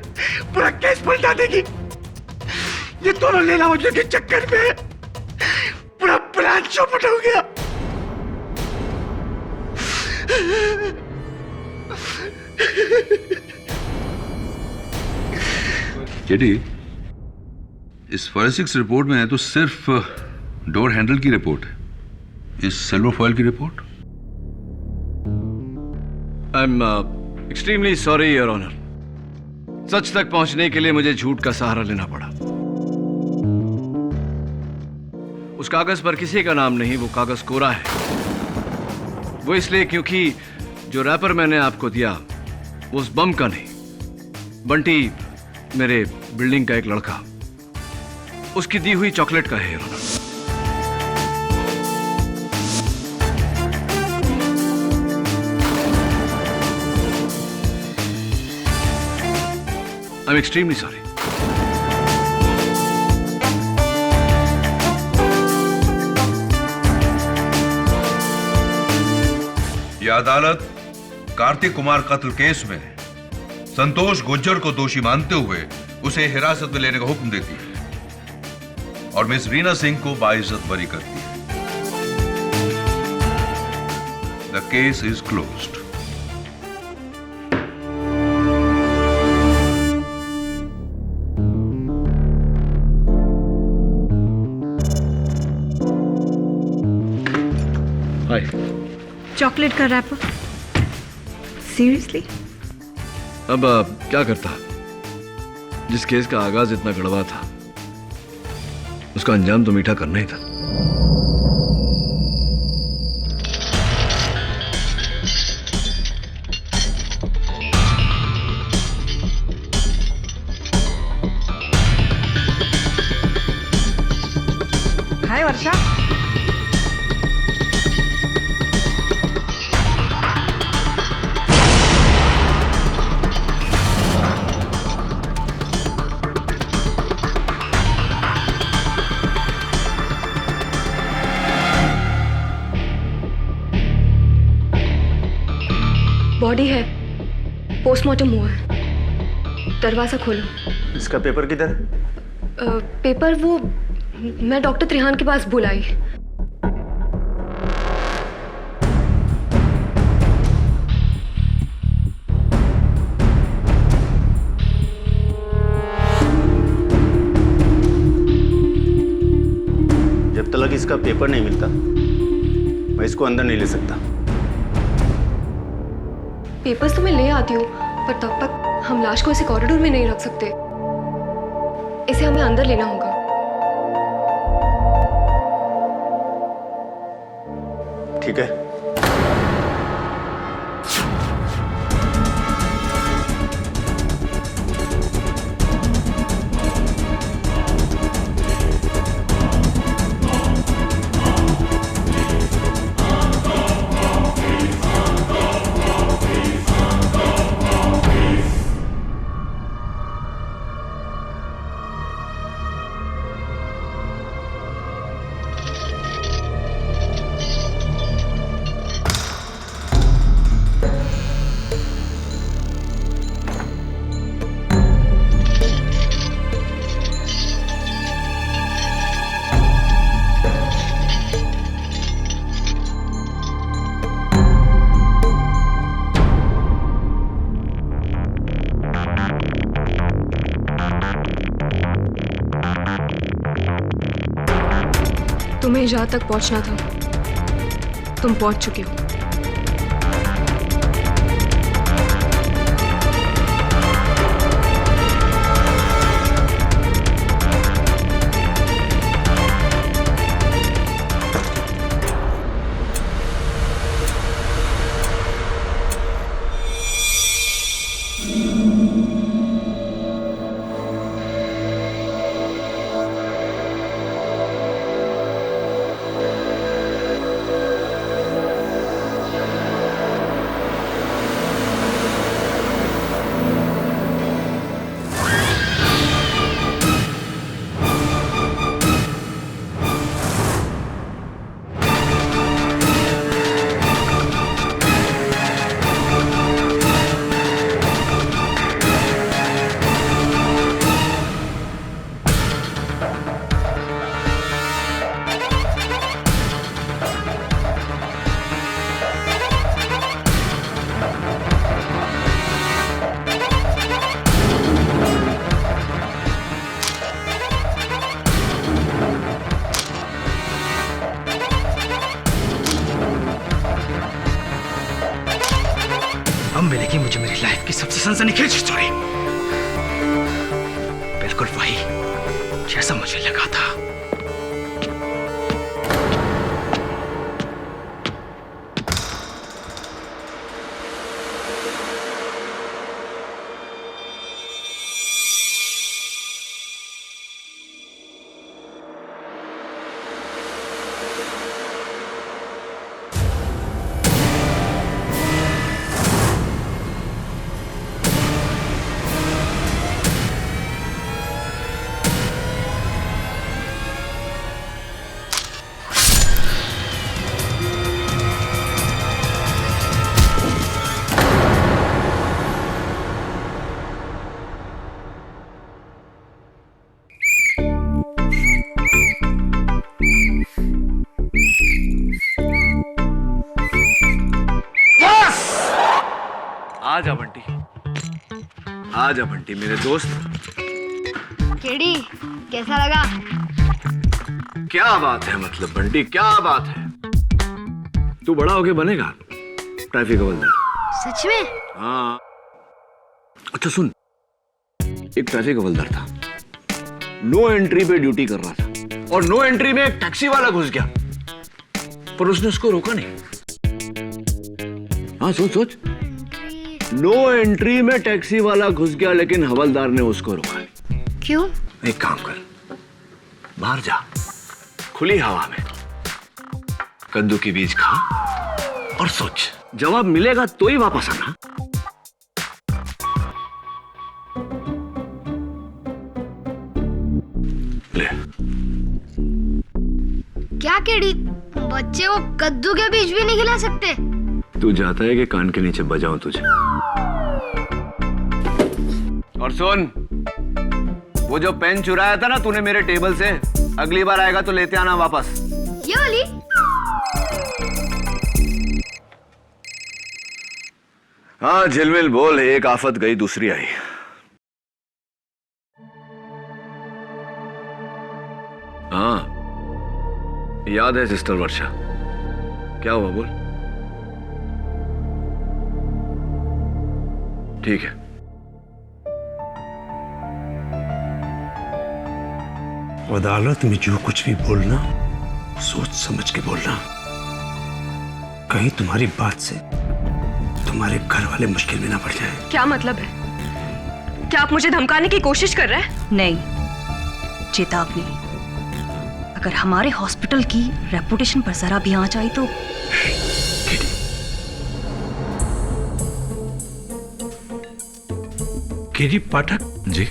पूरा केस पलटा देगी। ये दोनों लेला वजह के चक्कर में पूरा प्लान चौपट हो गया। जेडी, इस फॉरेंसिक्स रिपोर्ट में है तो सिर्फ डोर हैंडल की रिपोर्ट है, इस सिल्वर फॉयल की report. I am extremely sorry your honour, सच तक पहुंचने के लिए मुझे झूठ का सहारा लेना पड़ा। उस कागज पर किसी का नाम नहीं, वो कागज कोरा है। वो इसलिए क्योंकि जो रैपर मैंने आपको दिया वो उस बम का नहीं, बंटी मेरे बिल्डिंग का एक लड़का, उसकी दी हुई चॉकलेट का है your honour. I am extremely sorry. यह अदालत कार्तिक कुमार कत्ल केस में संतोष गुज्जर को दोषी मानते हुए उसे हिरासत में लेने का हुक्म देती है और मिस रीना सिंह को बाइज्जत बरी करती है। The case is closed. Hi. Chocolate का रैपर? सीरियसली? अब क्या करता? जिस केस का आगाज इतना कड़वा था, उसका अंजाम तो मीठा करना ही था। हाय वर्षा। बॉडी है, पोस्टमार्टम हुआ है। दरवाजा खोलो। इसका पेपर किधर है? पेपर वो मैं डॉक्टर त्रिहान के पास बुलाई। जब तक इसका पेपर नहीं मिलता मैं इसको अंदर नहीं ले सकता। पेपर्स तो मैं ले आती हूँ, पर तब तक हम लाश को इसे कॉरिडोर में नहीं रख सकते। इसे हमें अंदर लेना होगा। ठीक है। तुम्हें जहाँ तक पहुँचना था तुम पहुँच चुके हो। अब मिलेगी मुझे मेरी लाइफ की सबसे सनसनीखेज स्टोरी। बिल्कुल वही जैसा मुझे लगा था। आजा बंटी, आजा बंटी मेरे दोस्त। केडी कैसा लगा? क्या बात है, मतलब बंटी क्या बात है। तू बड़ा होके बनेगा ट्रैफिक हवलदार। सच में? हाँ। अच्छा सुन, एक ट्रैफिक हवलदार था, नो एंट्री पे ड्यूटी कर रहा था और नो एंट्री में एक टैक्सी वाला घुस गया, पर उसने उसको रोका नहीं। हाँ सोच सोच, नो एंट्री में टैक्सी वाला घुस गया लेकिन हवलदार ने उसको रोका नहीं। क्यों? एक काम कर, बाहर जा, खुली हवा में कद्दू के बीज खा और सोच, जवाब मिलेगा तो ही वापस आना। ले। क्या केडी, बच्चे को कद्दू के बीज भी नहीं खिला सकते? तू जाता है कि कान के नीचे बजाऊं तुझे? और सुन, वो जो पेन चुराया था ना तूने मेरे टेबल से, अगली बार आएगा तो लेते आना वापस। ये वाली? हाँ झिलमिल बोल, एक आफत गई दूसरी आई। हाँ याद है सिस्टर वर्षा, क्या हुआ बोल। ठीक है, अदालत में जो कुछ भी बोलना सोच समझ के बोलना, कहीं तुम्हारी बात से तुम्हारे घर वाले मुश्किल में ना पड़ जाए। क्या मतलब है? क्या आप मुझे धमकाने की कोशिश कर रहे हैं? नहीं, चेतावनी। अगर हमारे हॉस्पिटल की रेपुटेशन पर जरा भी आंच आई तो। केडी पाठक जी,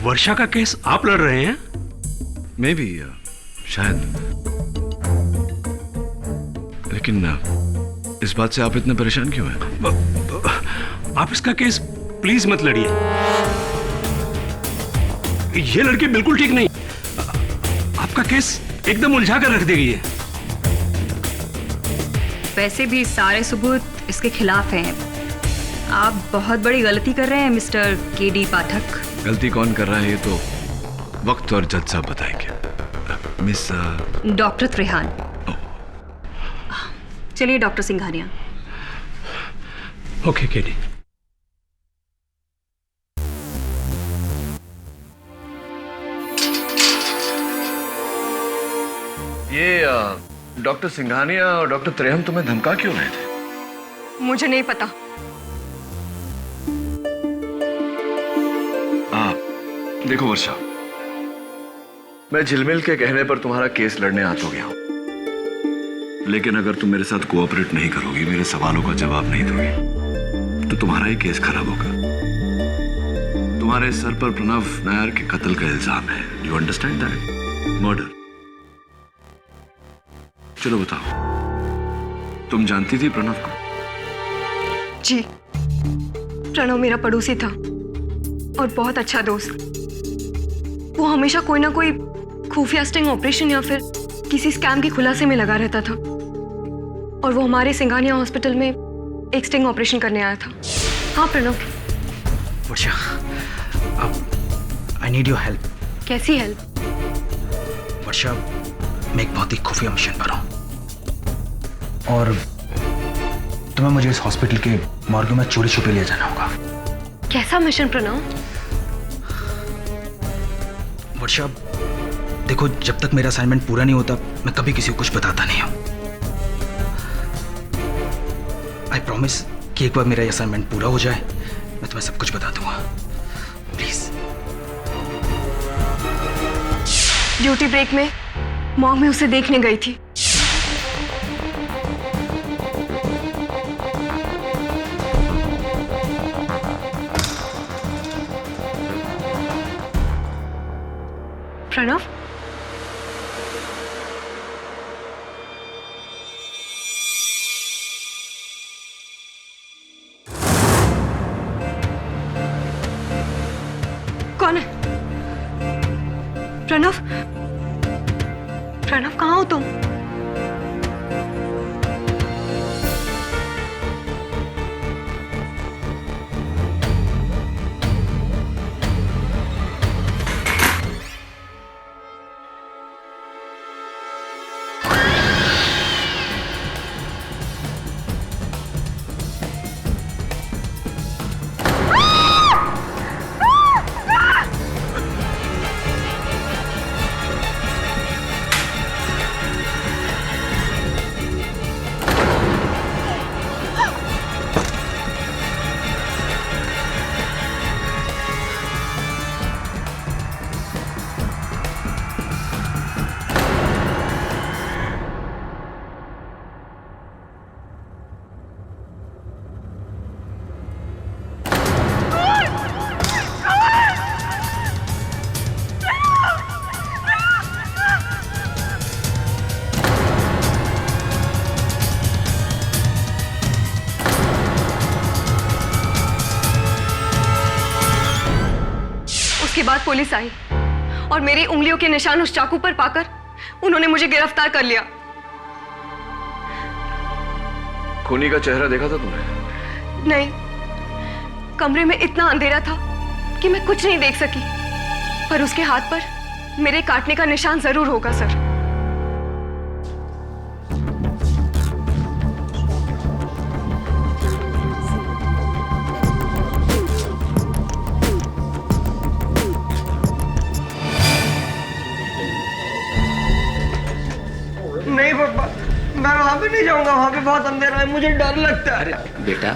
वर्षा का केस आप लड़ रहे हैं? मैं भी शायद, लेकिन इस बात से आप इतने परेशान क्यों हैं? आप इसका केस प्लीज मत लड़िए, ये लड़की बिल्कुल ठीक नहीं, आपका केस एकदम उलझा कर रख देगी है। वैसे भी सारे सबूत इसके खिलाफ हैं। आप बहुत बड़ी गलती कर रहे हैं मिस्टर केडी पाठक। गलती कौन कर रहा है ये तो वक्त और जज साहब बताएंगे। Miss doctor Trehan. चलिए डॉक्टर सिंघानिया। Okay KD. ये डॉक्टर सिंघानिया और डॉक्टर त्रेहन तुम्हें धमका क्यों रहे थे? मुझे नहीं पता। देखो वर्षा, मैं झिलमिल के कहने पर तुम्हारा केस लड़ने आ तो गया हूं, लेकिन अगर तुम मेरे साथ कोऑपरेट नहीं करोगी, मेरे सवालों का जवाब नहीं दोगी, तो तुम्हारा ही केस खराब होगा। तुम्हारे सर पर प्रणव नायर के कत्ल का इल्जाम है। You understand that? मर्डर। चलो बताओ, तुम जानती थी प्रणव को? जी, प्रणव मेरा पड़ोसी था और बहुत अच्छा दोस्त। वो हमेशा कोई ना कोई खुफिया स्टिंग ऑपरेशन या फिर किसी स्कैम के खुलासे में लगा रहता था, और वो हमारे सिंघानिया हॉस्पिटल में एक स्टिंग ऑपरेशन करने आया था। हाँ प्रणव। वर्षा, आई नीड योर हेल्प। कैसी हेल्प? वर्षा, मैं एक बहुत ही खुफिया मिशन पर हूँ और तुम्हें मुझे इस हॉस्पिटल के मॉर्ग में चोरी छुपे ले जाना होगा। कैसा मिशन प्रणव? वर्षा देखो, जब तक मेरा असाइनमेंट पूरा नहीं होता मैं कभी किसी को कुछ बताता नहीं हूं। आई प्रॉमिस कि एक बार मेरा असाइनमेंट पूरा हो जाए मैं तुम्हें सब कुछ बता दूंगा। प्लीज। ड्यूटी ब्रेक में मॉर्ग में उसे देखने गई थी। प्रणव, कौन है? प्रणव, प्रणव कहाँ हो तुम? बाद पुलिस आई और मेरी उंगलियों के निशान उस चाकू पर पाकर उन्होंने मुझे गिरफ्तार कर लिया। खूनी का चेहरा देखा था तुमने? नहीं, कमरे में इतना अंधेरा था कि मैं कुछ नहीं देख सकी, पर उसके हाथ पर मेरे काटने का निशान जरूर होगा सर। नहीं पापा, मैं वहां पे नहीं जाऊंगा, वहां पे बहुत अंधेरा है, मुझे डर लगता है। अरे बेटा,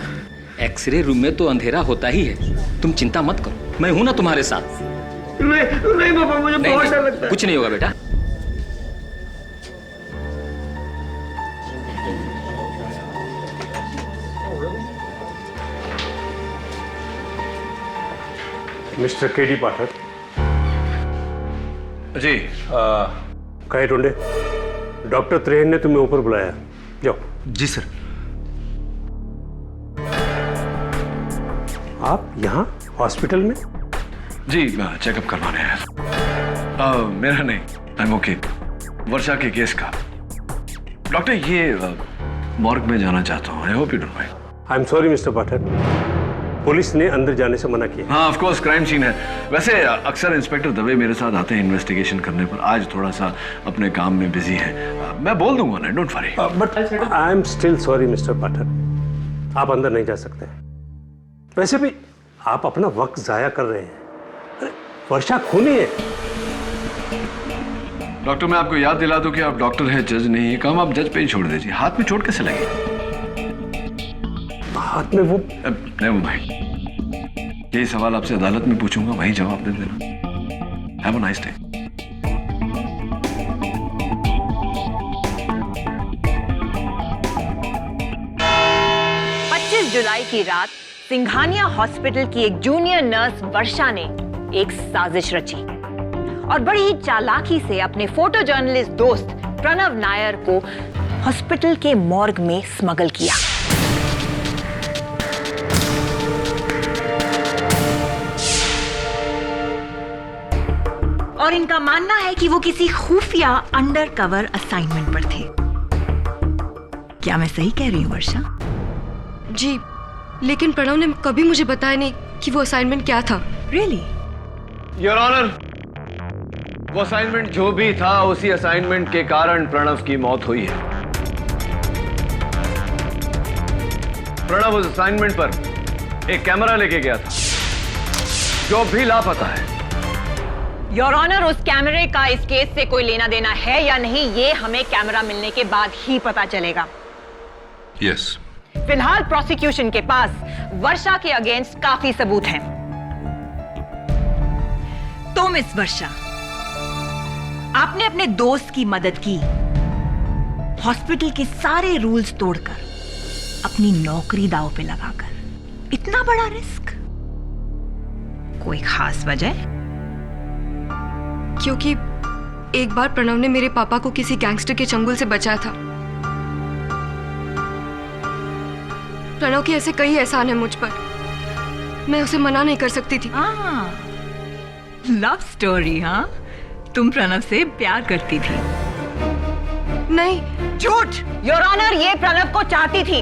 एक्सरे रूम में तो अंधेरा होता ही है, तुम चिंता मत करो, मैं हूं ना तुम्हारे साथ। नहीं पापा, मुझे बहुत डर लगता है। कुछ नहीं होगा बेटा। Mister KD Pathak ji. कहे टुंडे, डॉक्टर त्रेहन ने तुम्हें ऊपर बुलाया, जाओ। जी सर। आप यहाँ हॉस्पिटल में? जी, चेकअप करवाने आया। मेरा नहीं, आई एम ओके। वर्षा के केस का। डॉक्टर, ये मॉर्ग में जाना चाहता हूँ। I hope you don't mind. I am sorry mister Pathak, police ने अंदर जाने से मना किया। हाँ, ऑफ कोर्स क्राइम सीन है। वैसे अक्सर इंस्पेक्टर दवे मेरे साथ आते हैं इन्वेस्टिगेशन करने पर, आज थोड़ा सा अपने काम में बिजी है। मैं बोल दूंगा ना, don't worry. But I am still sorry mister Pathak, आप अंदर नहीं जा सकते। वैसे भी आप अपना वक्त जाया कर रहे हैं। अरे वर्षा खूनी है। डॉक्टर, मैं आपको याद दिला दूं कि आप डॉक्टर हैं, जज नहीं है। काम आप जज पे ही छोड़ दीजिए। हाथ में चोट कैसे लगी? हाथ में वो नहीं भाई, यही सवाल आपसे अदालत में पूछूंगा, वही जवाब दे देना। Have a nice day. जुलाई की रात सिंघानिया हॉस्पिटल की एक जूनियर नर्स वर्षा ने एक साजिश रची और बड़ी ही चालाकी से अपने फोटो जर्नलिस्ट दोस्त प्रणव नायर को हॉस्पिटल के मॉर्ग में स्मगल किया। और इनका मानना है कि वो किसी खुफिया अंडरकवर असाइनमेंट पर थे। क्या मैं सही कह रही हूँ वर्षा? जी, लेकिन प्रणव ने कभी मुझे बताया नहीं कि वो असाइनमेंट क्या था। Really? योर ऑनर, वो असाइनमेंट जो भी था, उसी असाइनमेंट के कारण प्रणव की मौत हुई है। प्रणव उस असाइनमेंट पर एक कैमरा लेके गया था जो भी लापता है। योर ऑनर, उस कैमरे का इस केस से कोई लेना देना है या नहीं, ये हमें कैमरा मिलने के बाद ही पता चलेगा। यस। फिलहाल प्रोसिक्यूशन के पास वर्षा के अगेंस्ट काफी सबूत हैं। तो मिस वर्षा, आपने अपने दोस्त की मदद की, हॉस्पिटल के सारे रूल्स तोड़कर, अपनी नौकरी दांव पे लगाकर। इतना बड़ा रिस्क? कोई खास वजह? क्योंकि एक बार प्रणव ने मेरे पापा को किसी गैंगस्टर के चंगुल से बचाया था। प्रणव के ऐसे कई एहसान हैं मुझ पर, मैं उसे मना नहीं कर सकती थी। Love story? हाँ, तुम प्रणव से प्यार करती थी? नहीं। झूठ! योर ऑनर, ये प्रणव को चाहती थी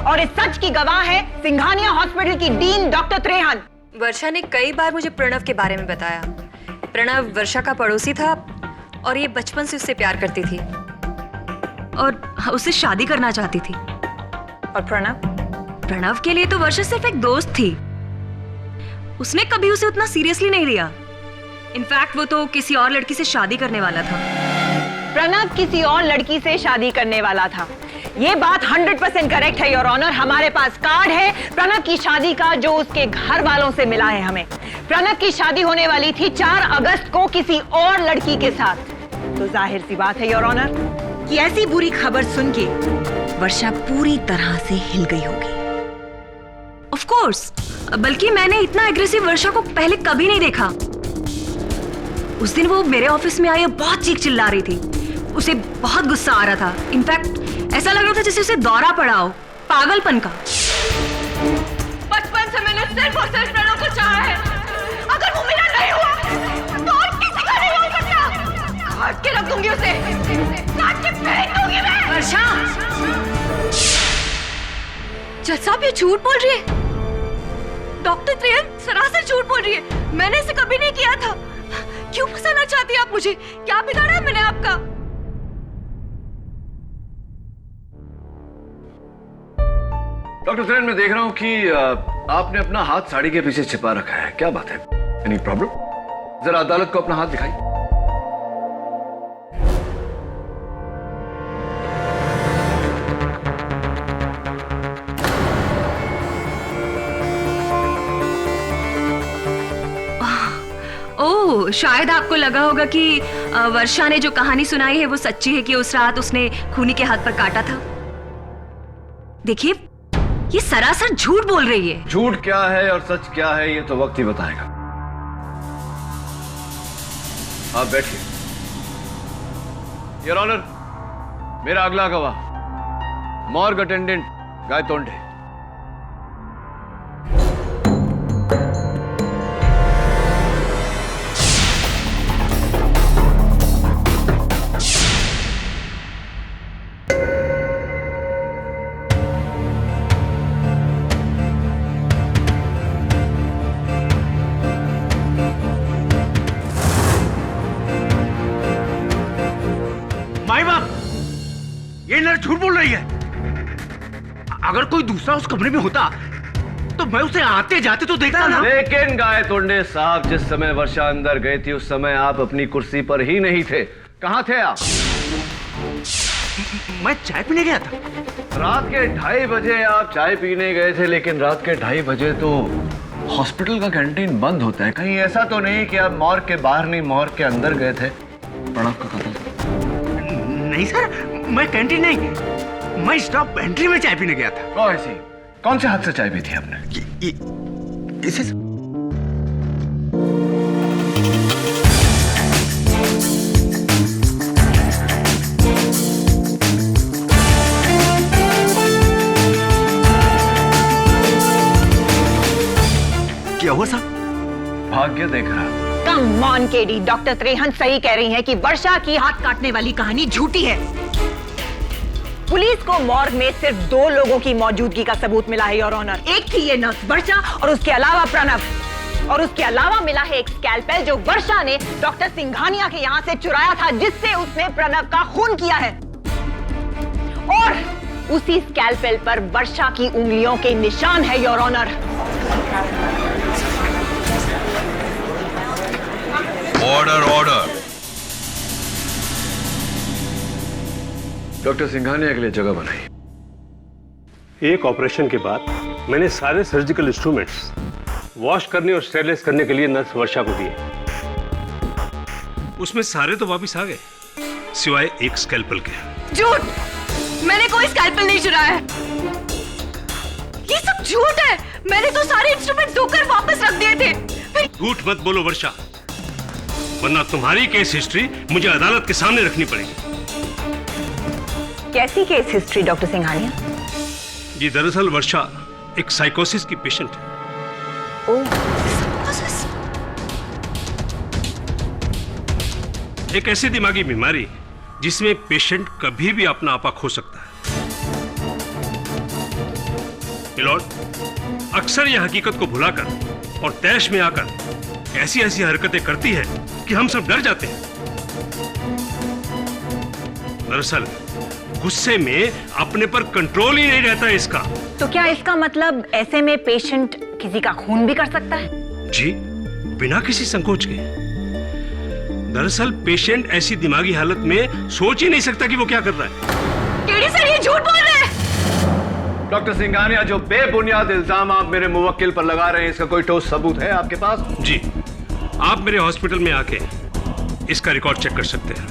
और इस सच की गवाह है सिंघानिया हॉस्पिटल की डीन डॉक्टर त्रेहन। वर्षा ने कई बार मुझे प्रणव के बारे में बताया। प्रणव वर्षा का पड़ोसी था और ये बचपन से उससे प्यार करती थी और उससे शादी करना चाहती थी। और प्रणव के लिए तो वर्षा सिर्फ एक दोस्त थी। उसने कभी उसे उतना सीरियसली नहीं लिया। इनफैक्ट वो तो किसी और लड़की से शादी करने वाला था। प्रणव किसी और लड़की से शादी करने वाला था, ये बात 100% करेक्ट है योर ऑनर। हमारे पास कार्ड है प्रणव की शादी का जो उसके घर वालों से मिला है हमें। प्रणव की शादी होने वाली थी 4 अगस्त को किसी और लड़की के साथ। तो जाहिर सी बात है योर ऑनर कि ऐसी बुरी खबर सुन के वर्षा पूरी तरह से हिल गई होगी। ऑफ कोर्स, बल्कि मैंने इतना एग्रेसिव वर्षा को पहले कभी नहीं देखा। उस दिन वो मेरे ऑफिस में आई और बहुत चीख चिल्ला रही थी। उसे बहुत गुस्सा आ रहा था। इनफैक्ट ऐसा लग रहा था जैसे उसे दौरा पड़ा हो, पागलपन का। बचपन से मैंने सिर्फ और सिर्फ प्रणव को चाहा है। ये झूठ बोल रही है। डॉक्टर त्रेहन सरासर झूठ बोल रही है। मैंने इसे कभी नहीं किया था। क्यों फंसाना चाहती हैं आप मुझे? क्या बिगाड़ा है मैंने आपका? डॉक्टर त्रेहन, मैं देख रहा हूं कि आपने अपना हाथ साड़ी के पीछे छिपा रखा है। क्या बात है? Any problem? जरा अदालत को अपना हाथ दिखाइए। ओह, शायद आपको लगा होगा कि वर्षा ने जो कहानी सुनाई है वो सच्ची है कि उस रात उसने खूनी के हाथ पर काटा था। देखिए, ये सरासर झूठ बोल रही है। झूठ क्या है और सच क्या है ये तो वक्त ही बताएगा। आप बैठिए। योर ऑनर, मेरा अगला गवाह मॉर्ग अटेंडेंट गायतोंडे। माई बाप, ये नर्स झूठ बोल रही है। अगर कोई दूसरा उस कमरे में होता तो मैं उसे आते जाते तो देखता ना। लेकिन गायतोंडे साहब, जिस समय वर्षा अंदर गई थी उस समय आप अपनी कुर्सी पर ही नहीं थे। कहां थे आप? मैं चाय पीने गया था। रात के 2:30 बजे आप चाय पीने गए थे, लेकिन रात के 2:30 बजे तो हॉस्पिटल का कैंटीन बंद होता है। कहीं ऐसा तो नहीं कि आप मॉर्ग के बाहर नहीं मॉर्ग के अंदर गए थे? प्रणव का कत्ल। नहीं सर, मैं कैंटीन नहीं, मैं स्टॉप एंट्री में चाय पीने गया था। कौन से हाथ से चाय पी थी आपने? इसे क्या हुआ सर? भाग्य देख रहा। Come on KD, doctor Trehan सही कह रही हैं कि वर्षा की हाथ काटने वाली कहानी झूठी है। पुलिस को मॉर्ग में सिर्फ 2 लोगों की मौजूदगी का सबूत मिला है योर ऑनर। एक थी ये नर्स वर्षा और उसके अलावा प्रणव। और उसके अलावा मिला है एक स्कैल्पेल जो वर्षा ने डॉक्टर सिंघानिया के यहाँ से चुराया था, जिससे उसने प्रणव का खून किया है। और उसी स्कैल्पेल पर वर्षा की उंगलियों के निशान है your honour. Order order. Doctor Singhania के लिए जगह बनाई। एक ऑपरेशन के बाद मैंने सारे सर्जिकल इंस्ट्रूमेंट्स वॉश करने और स्टेरलाइज करने के लिए नर्स वर्षा को दिए। उसमें सारे तो वापस आ गए, सिवाय एक स्कैल्पल के। झूठ! मैंने कोई स्कैल्पल नहीं चुराया है। ये सब झूठ है। मैंने तो सारे इंस्ट्रूमेंट धोकर वापस रख दिए थे। झूठ मत बोलो वर्षा, वरना तुम्हारी केस हिस्ट्री मुझे अदालत के सामने रखनी पड़ेगी। कैसी केस हिस्ट्री डॉक्टर सिंघानिया? जी, दरअसल वर्षा एक साइकोसिस की पेशेंट है। एक ऐसी दिमागी बीमारी जिसमें पेशेंट कभी भी अपना आपा खो सकता है। मिलॉर्ड, अक्सर यह हकीकत को भुलाकर और तैश में आकर ऐसी ऐसी हरकतें करती है कि हम सब डर जाते हैं। दरअसल गुस्से में अपने पर कंट्रोल ही नहीं रहता इसका। तो क्या इसका मतलब ऐसे में पेशेंट किसी का खून भी कर सकता है? जी, बिना किसी संकोच के। दरअसल पेशेंट ऐसी दिमागी हालत में सोच ही नहीं सकता कि वो क्या कर रहा है। केडी सर, ये झूठ बोल रहे हैं। डॉक्टर सिंघानिया, जो बेबुनियाद इल्जाम आप मेरे मुवक्किल पर लगा रहे हैं, इसका कोई ठोस सबूत है आपके पास? जी, आप मेरे हॉस्पिटल में आके इसका रिकॉर्ड चेक कर सकते हैं।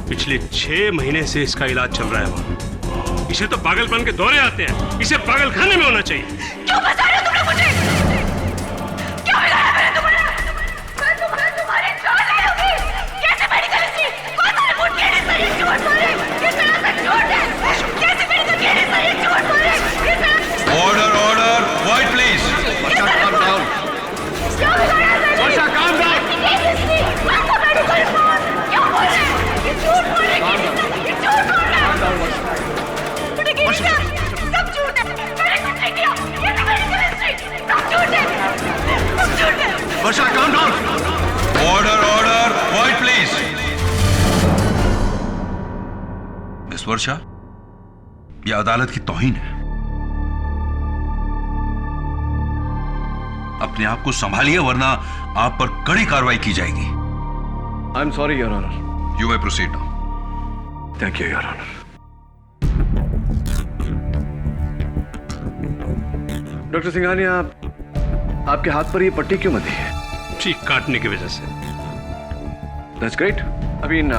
पिछले 6 महीने से इसका इलाज चल रहा है वहाँ। इसे तो पागलपन के दौरे आते हैं। इसे पागलखाने में होना चाहिए। क्यों फंसा रहे हो तुम लोग मुझे? क्या बिगाड़ा मैंने तुम्हारा? मैं तुम्हारी जान ले लूंगी। कैसे मेडिकल हिस्ट्री? कौन सा रिपोर्ट? केडी सर, ये झूठ बोल रहे हैं। ये सरासर झूठ है। कैसे मेडिकल? केडी सर, ये झूठ बोल रहे हैं। ये सरासर। Order order, quiet please. क्या बिगाड़ा मैंने? वर्षा, काम डाउन। केडी हिस्ट्री, कौन सा मेडिकल रिपोर्ट? क्यों बोल रहे हैं? ये झूठ बोल रहे हैं। केडी सर, ये झूठ बोल रहे हैं। सब झूठ है। मैंने कुछ नहीं किया। मिस वर्षा, यह अदालत की तौहीन है। अपने आप को संभालिए वरना आप पर कड़ी कार्रवाई की जाएगी। I am sorry your honour. You may proceed now. Thank you your honour. Doctor Singhania, आपके हाथ पर ये पट्टी क्यों बंधी है? ठीक काटने की वजह से। That's great. I mean,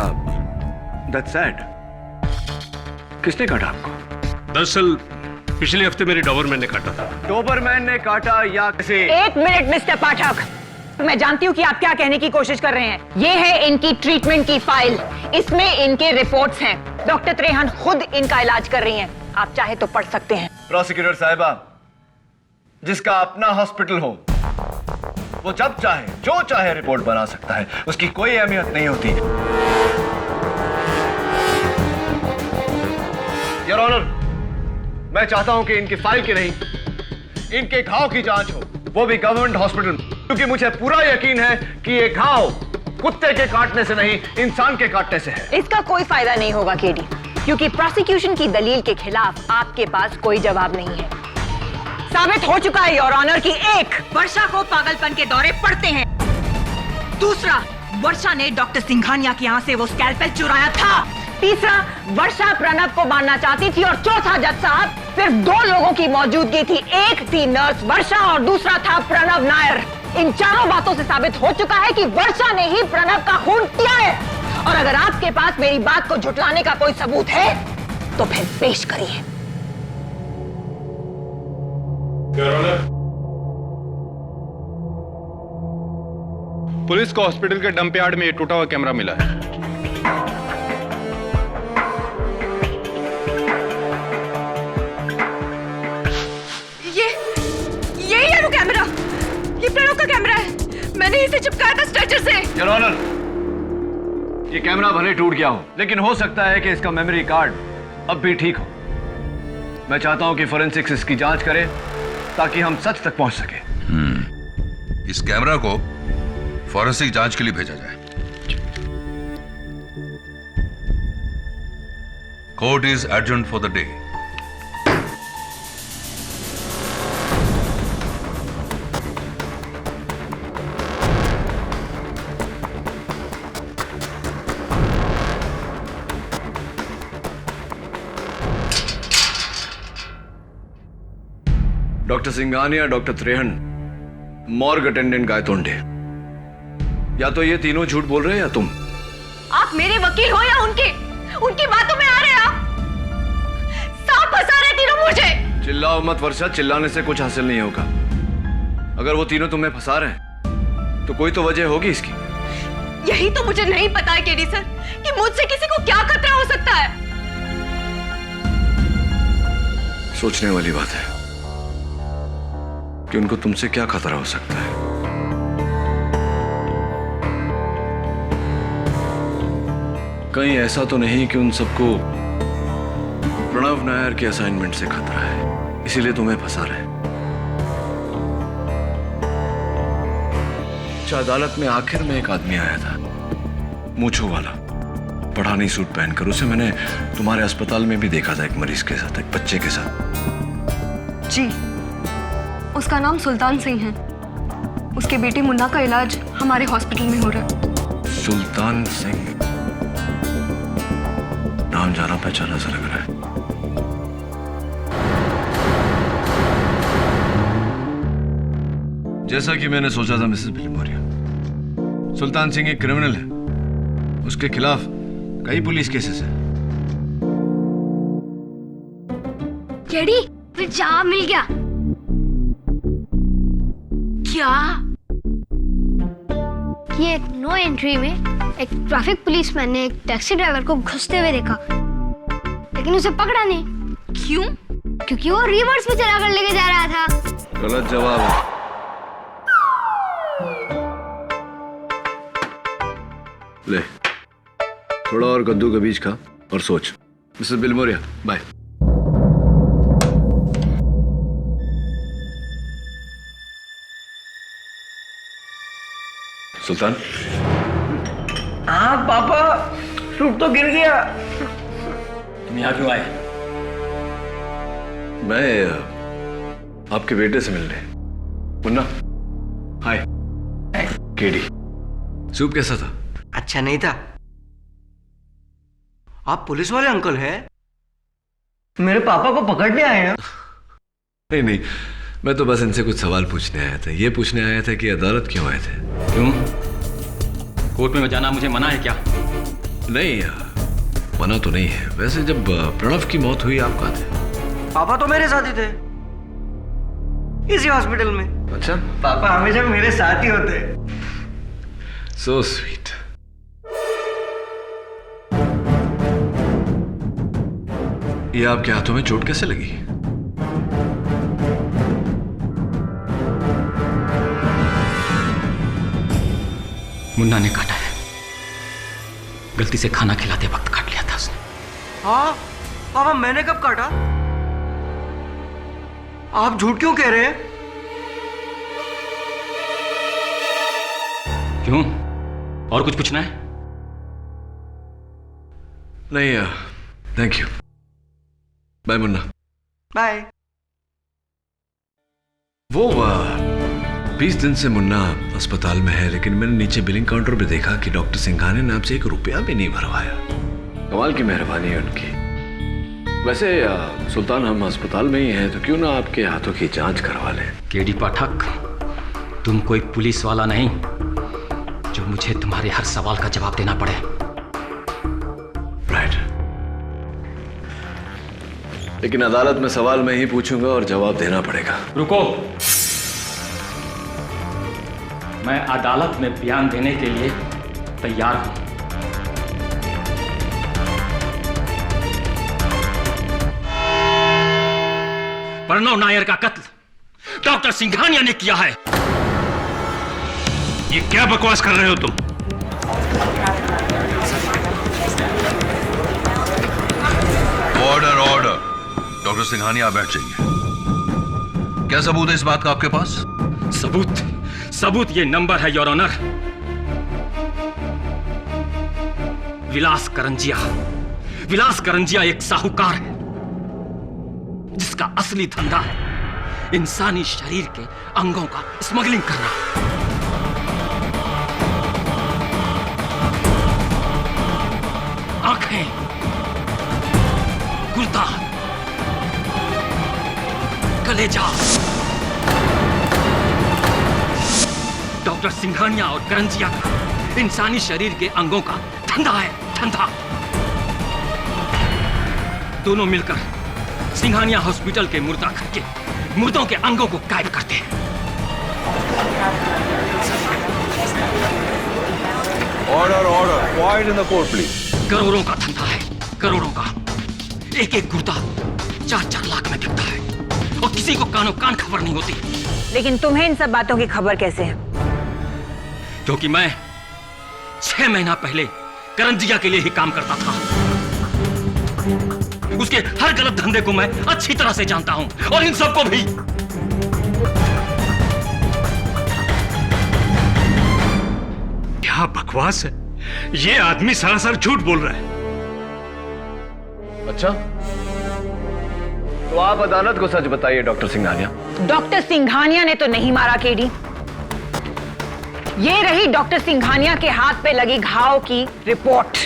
that's sad. किसने काटा आपको? दरअसल पिछले हफ्ते मेरे डॉबरमैन ने काटा था। डॉबरमैन ने काटा या किसी? एक मिनट मिस्टर पाठक, मैं जानती हूँ कि आप क्या कहने की कोशिश कर रहे हैं। ये है इनकी ट्रीटमेंट की फाइल, इसमें इनके रिपोर्ट्स हैं। डॉक्टर त्रेहन खुद इनका इलाज कर रही हैं। आप चाहे तो पढ़ सकते हैं। प्रोसिक्यूटर साहिबा, जिसका अपना हॉस्पिटल हो वो जब चाहे जो चाहे रिपोर्ट बना सकता है, उसकी कोई अहमियत नहीं होती। योर ऑनर, मैं चाहता हूं कि इनकी फाइल की नहीं, इनके घाव की जांच हो, वो भी गवर्नमेंट हॉस्पिटल, क्योंकि मुझे पूरा यकीन है कि ये घाव कुत्ते के काटने से नहीं, इंसान के काटने से है। इसका कोई फायदा नहीं होगा केडी, क्योंकि प्रोसिक्यूशन की दलील के खिलाफ आपके पास कोई जवाब नहीं है। साबित हो चुका है योर ऑनर कि एक, वर्षा को पागलपन के दौरे पड़ते हैं। दूसरा, वर्षा ने डॉक्टर सिंघानिया के यहाँ से वो स्कैल्पेल चुराया था। तीसरा, वर्षा प्रणव को मारना चाहती थी। और चौथा जज साहब, सिर्फ 2 लोगों की मौजूदगी थी। एक थी नर्स वर्षा और दूसरा था प्रणव नायर। इन चारों बातों से साबित हो चुका है कि वर्षा ने ही प्रणव का खून किया है। और अगर आपके पास मेरी बात को झुटलाने का कोई सबूत है तो फिर पेश करिए। पुलिस को हॉस्पिटल के डंप यार्ड में ये टूटा हुआ कैमरा मिला है। ये है वो कैमरा, ये प्रणव का कैमरा है। मैंने इसे चिपकाया था स्ट्रेचर से। योर ऑनर, ये कैमरा भले टूट गया हो, लेकिन हो सकता है कि इसका मेमोरी कार्ड अब भी ठीक हो। मैं चाहता हूं कि फोरेंसिक्स इसकी जांच करे ताकि हम सच तक पहुंच सके। इस कैमरा को फॉरेंसिक जांच के लिए भेजा जाए। Court is adjourned for the day. Doctor Singhania, doctor Trehan, morgue attendant Gaitonde, या तो ये तीनों झूठ बोल रहे हैं या तुम। आप मेरे वकील हो या उनकी बातों में आ रहे हैं आप। सांप फंसा रहे तीनों मुझे। चिल्लाओ मत वर्षा, चिल्लाने से कुछ हासिल नहीं होगा। अगर वो तीनों तुम्हें फंसा रहे हैं तो कोई तो वजह होगी इसकी। यही तो मुझे नहीं पता है केडी सर कि मुझसे किसी को क्या खतरा हो सकता है। सोचने वाली बात है कि उनको तुमसे क्या खतरा हो सकता है। कहीं ऐसा तो नहीं कि उन सबको प्रणव नायर के असाइनमेंट से खतरा है, इसीलिए तुम्हें फंसा रहे हैं। अदालत में आखिर में एक आदमी आया था, मूंछों वाला, पठानी सूट पहनकर। उसे मैंने तुम्हारे अस्पताल में भी देखा था, एक मरीज के साथ, एक बच्चे के साथ। जी, उसका नाम सुल्तान सिंह है। उसके बेटे मुन्ना का इलाज हमारे हॉस्पिटल में हो रहा है। सुल्तान सिंह, नाम जाना पहचाना सा लग रहा है। जैसा कि मैंने सोचा था मिसेस बिलमोरिया, सुल्तान सिंह एक क्रिमिनल है। उसके खिलाफ कई पुलिस केसेस हैं। केडी, फिर जवाब मिल गया। क्या? ये नो एंट्री में एक ट्रैफिक पुलिसमैन ने एक टैक्सी ड्राइवर को घुसते हुए देखा, लेकिन उसे पकड़ा नहीं। क्यों? क्योंकि वो रिवर्स में चलाकर लेके जा रहा था। गलत जवाब है। ले, थोड़ा और कद्दू का बीज खा और सोच। Missus Bilimoria, bye. सुल्तान। हाँ पापा, सूट तो गिर गया। तुम यहाँ क्यों आए? मैं आपके बेटे से मिलने। मुन्ना, हाय। केडी, सूप कैसा था? अच्छा नहीं था। आप पुलिस वाले अंकल हैं? मेरे पापा को पकड़ने आए हैं? नहीं नहीं, मैं तो बस इनसे कुछ सवाल पूछने आया था। ये पूछने आया था कि अदालत क्यों आए थे। क्यों? कोर्ट में जाना मुझे मना है क्या? नहीं, मना तो नहीं है। वैसे जब प्रणव की मौत हुई आप कहाँ थे? पापा तो मेरे साथ ही थे, इसी हॉस्पिटल में। अच्छा। पापा हमेशा मेरे साथ ही होते। So sweet. ये आपके हाथों में चोट कैसे लगी? मुन्ना ने काटा है। गलती से खाना खिलाते वक्त काट लिया था उसने। हाँ पापा, मैंने कब काटा? आप झूठ क्यों कह रहे हैं? क्यों? और कुछ पूछना है? नहीं, thank you. Bye Munna. Bye. वो 20 दिन से मुन्ना अस्पताल में है, लेकिन मैंने नीचे बिलिंग काउंटर पे देखा कि डॉक्टर सिंघानिया ने आपसे 1 रुपया भी नहीं भरवाया। कमाल की मेहरबानी है उनकी। वैसे सुल्तान, हम अस्पताल में ही हैं, तो क्यों ना आपके हाथों की जांच करवा लें। केडी पाठक, तुम कोई पुलिस वाला नहीं जो मुझे तुम्हारे हर सवाल का जवाब देना पड़े। राइट। लेकिन अदालत में सवाल मैं ही पूछूंगा और जवाब देना पड़ेगा। रुको, मैं अदालत में बयान देने के लिए तैयार हूं। प्रणव नायर का कत्ल डॉक्टर सिंघानिया ने किया है। ये क्या बकवास कर रहे हो तुम? Order order. डॉक्टर सिंघानिया, बैठ जाइए। क्या सबूत है इस बात का आपके पास? सबूत ये नंबर है योर ऑनर। विलास करंजिया एक साहूकार है जिसका असली धंधा है इंसानी शरीर के अंगों का स्मगलिंग करना। आंखें, गुर्दा, कलेजा। डॉक्टर सिंघानिया और करंजिया का इंसानी शरीर के अंगों का धंधा है, धंधा। दोनों मिलकर सिंघानिया हॉस्पिटल के मुर्दा घर के मुर्दों के अंगों को गायब करते हैं। Order order. Quite in the court please. करोड़ों का धंधा है, करोड़ों का। एक एक गुर्दा 4-4 लाख में बिकता है और किसी को कानो कान खबर नहीं होती। लेकिन तुम्हें इन सब बातों की खबर कैसे है? क्योंकि मैं 6 महीना पहले करंजिया के लिए ही काम करता था। उसके हर गलत धंधे को मैं अच्छी तरह से जानता हूं और इन सबको भी। क्या बकवास है? ये आदमी सरासर झूठ बोल रहा है। अच्छा, तो आप अदालत को सच बताइए डॉक्टर सिंघानिया। डॉक्टर सिंघानिया ने तो नहीं मारा केडी। ये रही डॉक्टर सिंघानिया के हाथ पे लगी घाव की रिपोर्ट।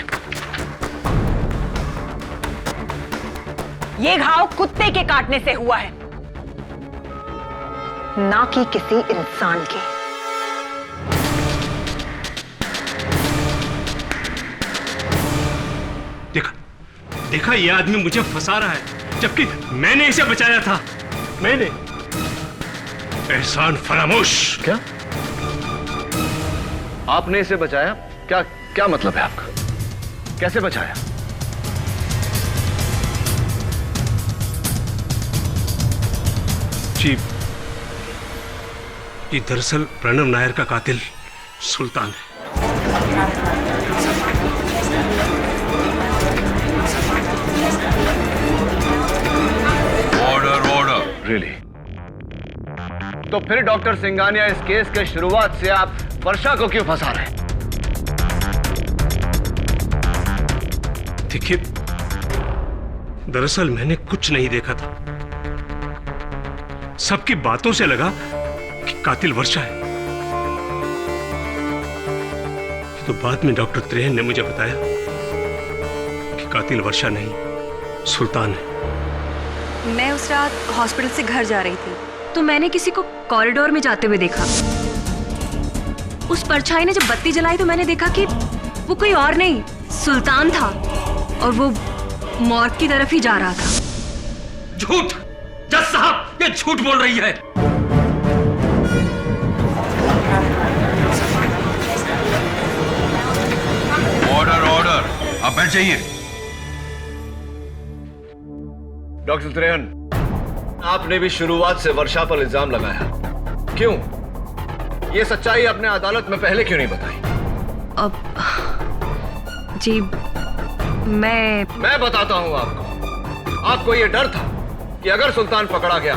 ये घाव कुत्ते के काटने से हुआ है, ना कि किसी इंसान के। देखा, ये आदमी मुझे फंसा रहा है, जबकि मैंने इसे बचाया था। मैंने। एहसान फरामोश। क्या आपने इसे बचाया? क्या मतलब है आपका? कैसे बचाया? जी, ये दरअसल प्रणव नायर का कातिल सुल्तान है। Order order. रियली? तो फिर डॉक्टर सिंघानिया, इस केस के शुरुआत से आप वर्षा को क्यों फंसा रहे हैं? देखिए, दरअसल मैंने कुछ नहीं देखा था। सबकी बातों से लगा कि कातिल वर्षा है। तो बाद में डॉक्टर त्रेहन ने मुझे बताया कि कातिल वर्षा नहीं, सुल्तान है। मैं उस रात हॉस्पिटल से घर जा रही थी तो मैंने किसी को कॉरिडोर में जाते हुए देखा। उस परछाई ने जब बत्ती जलाई तो मैंने देखा कि वो कोई और नहीं, सुल्तान था और वो मॉर्ग की तरफ ही जा रहा था। झूठ! जज साहब, ये झूठ बोल रही है। ऑर्डर ऑर्डर, आप बैठ जाइए। डॉक्टर त्रेहन, आपने भी शुरुआत से वर्षा पर इल्जाम लगाया, क्यों? ये सच्चाई अपने अदालत में पहले क्यों नहीं बताई? अब जी मैं बताता हूं आपको। आपको ये डर था कि अगर सुल्तान पकड़ा गया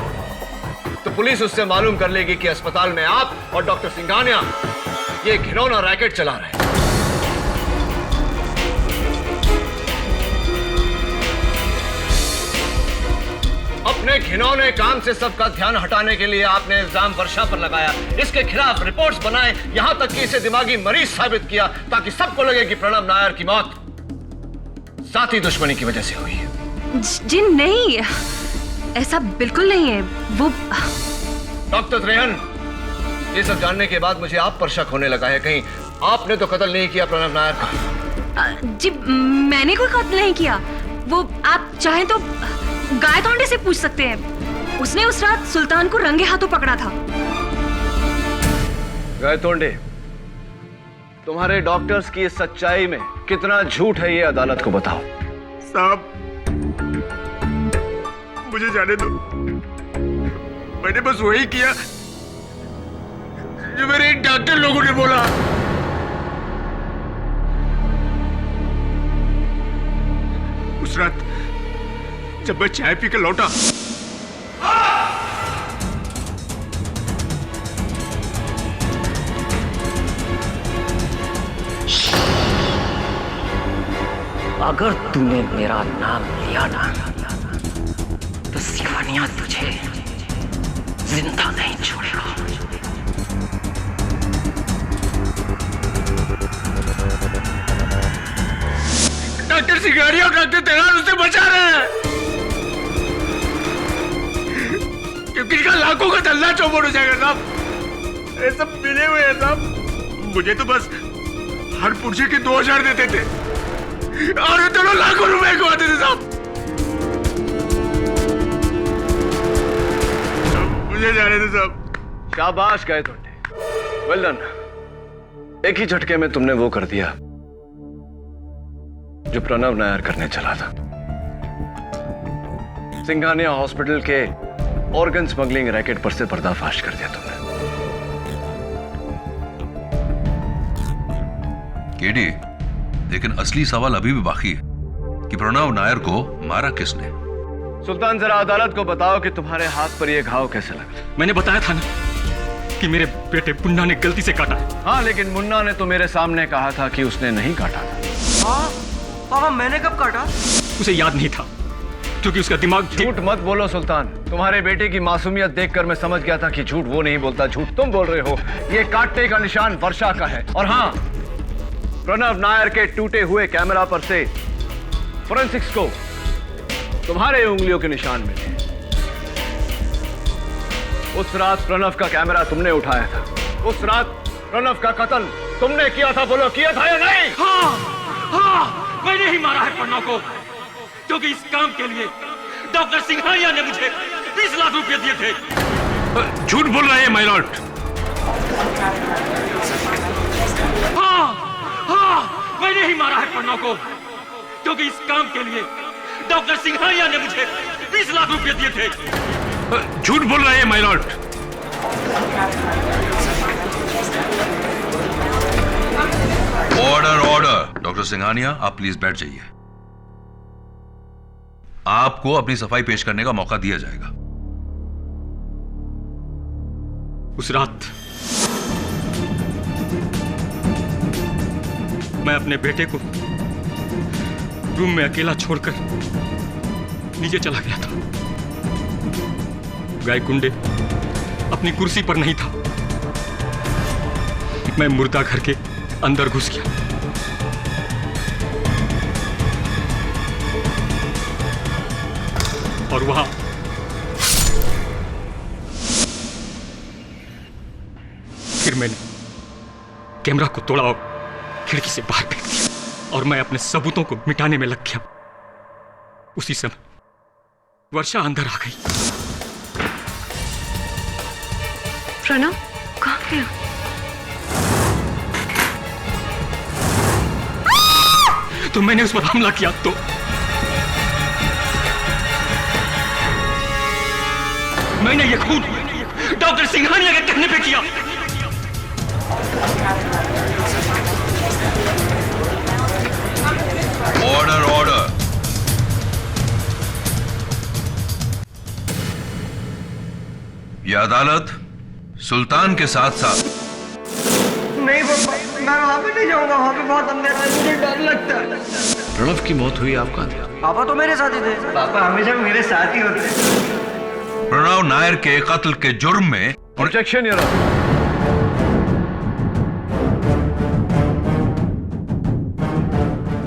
तो पुलिस उससे मालूम कर लेगी कि अस्पताल में आप और डॉक्टर सिंघानिया ये घिनौना रैकेट चला रहे हैं। अपने घिनौने काम से सबका ध्यान हटाने के लिए आपने इल्जाम वर्षा पर लगाया, इसके खिलाफ रिपोर्ट्स बनाए, यहां तक कि इसे दिमागी मरीज साबित किया ताकि सबको लगे कि प्रणव नायर की मौत साथी दुश्मनी की वजह से हुई है। जी नहीं, ऐसा बिल्कुल नहीं है। वो डॉक्टर त्रेहन, ये सब जानने के बाद मुझे आप पर शक होने लगा है। कहीं आपने तो कत्ल नहीं किया प्रणव नायर का? जी मैंने कोई कत्ल नहीं किया। वो आप चाहें तो गायतोंडे से पूछ सकते हैं। उसने उस रात सुल्तान को रंगे हाथों पकड़ा था। गायतोंडे, तुम्हारे डॉक्टर्स की इस सच्चाई में कितना झूठ है ये अदालत को बताओ। साहब, मुझे जाने दो। मैंने बस वही किया जो मेरे डॉक्टर लोगों ने बोला। उस रात जब मैं चाय पी के लौटा, अगर तूने मेरा नाम लिया ना तो सिंघानिया तुझे जिंदा नहीं छोड़ेगा। डॉक्टर सिंघानिया और डॉक्टर तेरान उसे बचा रहे हैं क्योंकि इसका लाखों का धंधा चौपट हो जाएगा साहब। ये सब मिले हुए हैं साहब। मुझे तो बस हर पुरुष के 2000 देते थे और ये दोनों लाखों रुपए कमाते थे साहब। मुझे जाने दो साहब। शाबाश गायतोंडे, वेल डन। एक ही झटके में तुमने वो कर दिया जो प्रणव नायर करने चला था। सिंघानिया हॉस्पिटल के ऑर्गन स्मगलिंग रैकेट पर से पर्दाफाश कर दिया तुमने। केडी, लेकिन असली सवाल अभी भी बाकी है कि प्रणव नायर को मारा किसने? सुल्तान, जरा अदालत को बताओ कि तुम्हारे हाथ पर यह घाव कैसे लगा? मैंने बताया था ना कि मेरे बेटे मुन्ना ने गलती से काटा है। हाँ, लेकिन मुन्ना ने तो मेरे सामने कहा था कि उसने नहीं काटा था। हाँ, पापा मैंने कब काटा? उसे याद नहीं था क्योंकि उसका दिमाग। झूठ मत बोलो सुल्तान। तुम्हारे बेटे की मासूमियत देखकर मैं समझ गया था कि झूठ वो नहीं बोलता, झूठ तुम बोल रहे हो। ये काटने का निशान वर्षा का है। और हाँ, प्रणव नायर के टूटे हुए कैमरा पर से फोरेंसिक्स को तुम्हारे उंगलियों के निशान मिले। उस रात प्रणव का कैमरा तुमने उठाया था। उस रात प्रणव का कत्ल तुमने किया था। बोलो, किया था या नहीं? हाँ, मैंने ही मारा है प्रणव को क्योंकि इस काम के लिए डॉक्टर सिंघानिया ने मुझे 20 लाख रुपए दिए थे। झूठ बोल रहे हैं माय लॉर्ड। हाँ, मैंने ही मारा है प्रणव को क्योंकि इस काम के लिए डॉक्टर सिंघानिया ने मुझे 20 लाख रुपए दिए थे। झूठ बोल रहे हैं my Lord. Order order. Doctor Singhania, आप प्लीज बैठ जाइए। आपको अपनी सफाई पेश करने का मौका दिया जाएगा। उस रात मैं अपने बेटे को रूम में अकेला छोड़कर नीचे चला गया था। गायकुंडे अपनी कुर्सी पर नहीं था। मैं मुर्दा घर के अंदर घुस गया। और वहां फिर मैंने कैमरा को तोड़ा और खिड़की से बाहर फेंक दिया और मैं अपने सबूतों को मिटाने में लग गया। उसी समय वर्षा अंदर आ गई। प्रणव कहाँ गया? तो मैंने उस पर हमला किया तो मैंने ये खून डॉक्टर सिंघानिया के कहने पे किया। Order order. यह अदालत सुल्तान के साथ साथ नहीं पापा, मैं वहां पे नहीं जाऊंगा। वहां पे बहुत अंधेरा है, मुझे डर लगता है। प्रणव की मौत हुई आपका? पापा तो मेरे साथ ही थे। पापा हमेशा मेरे साथ ही होते हैं। प्रणव नायर के कत्ल के जुर्म में objection your honour.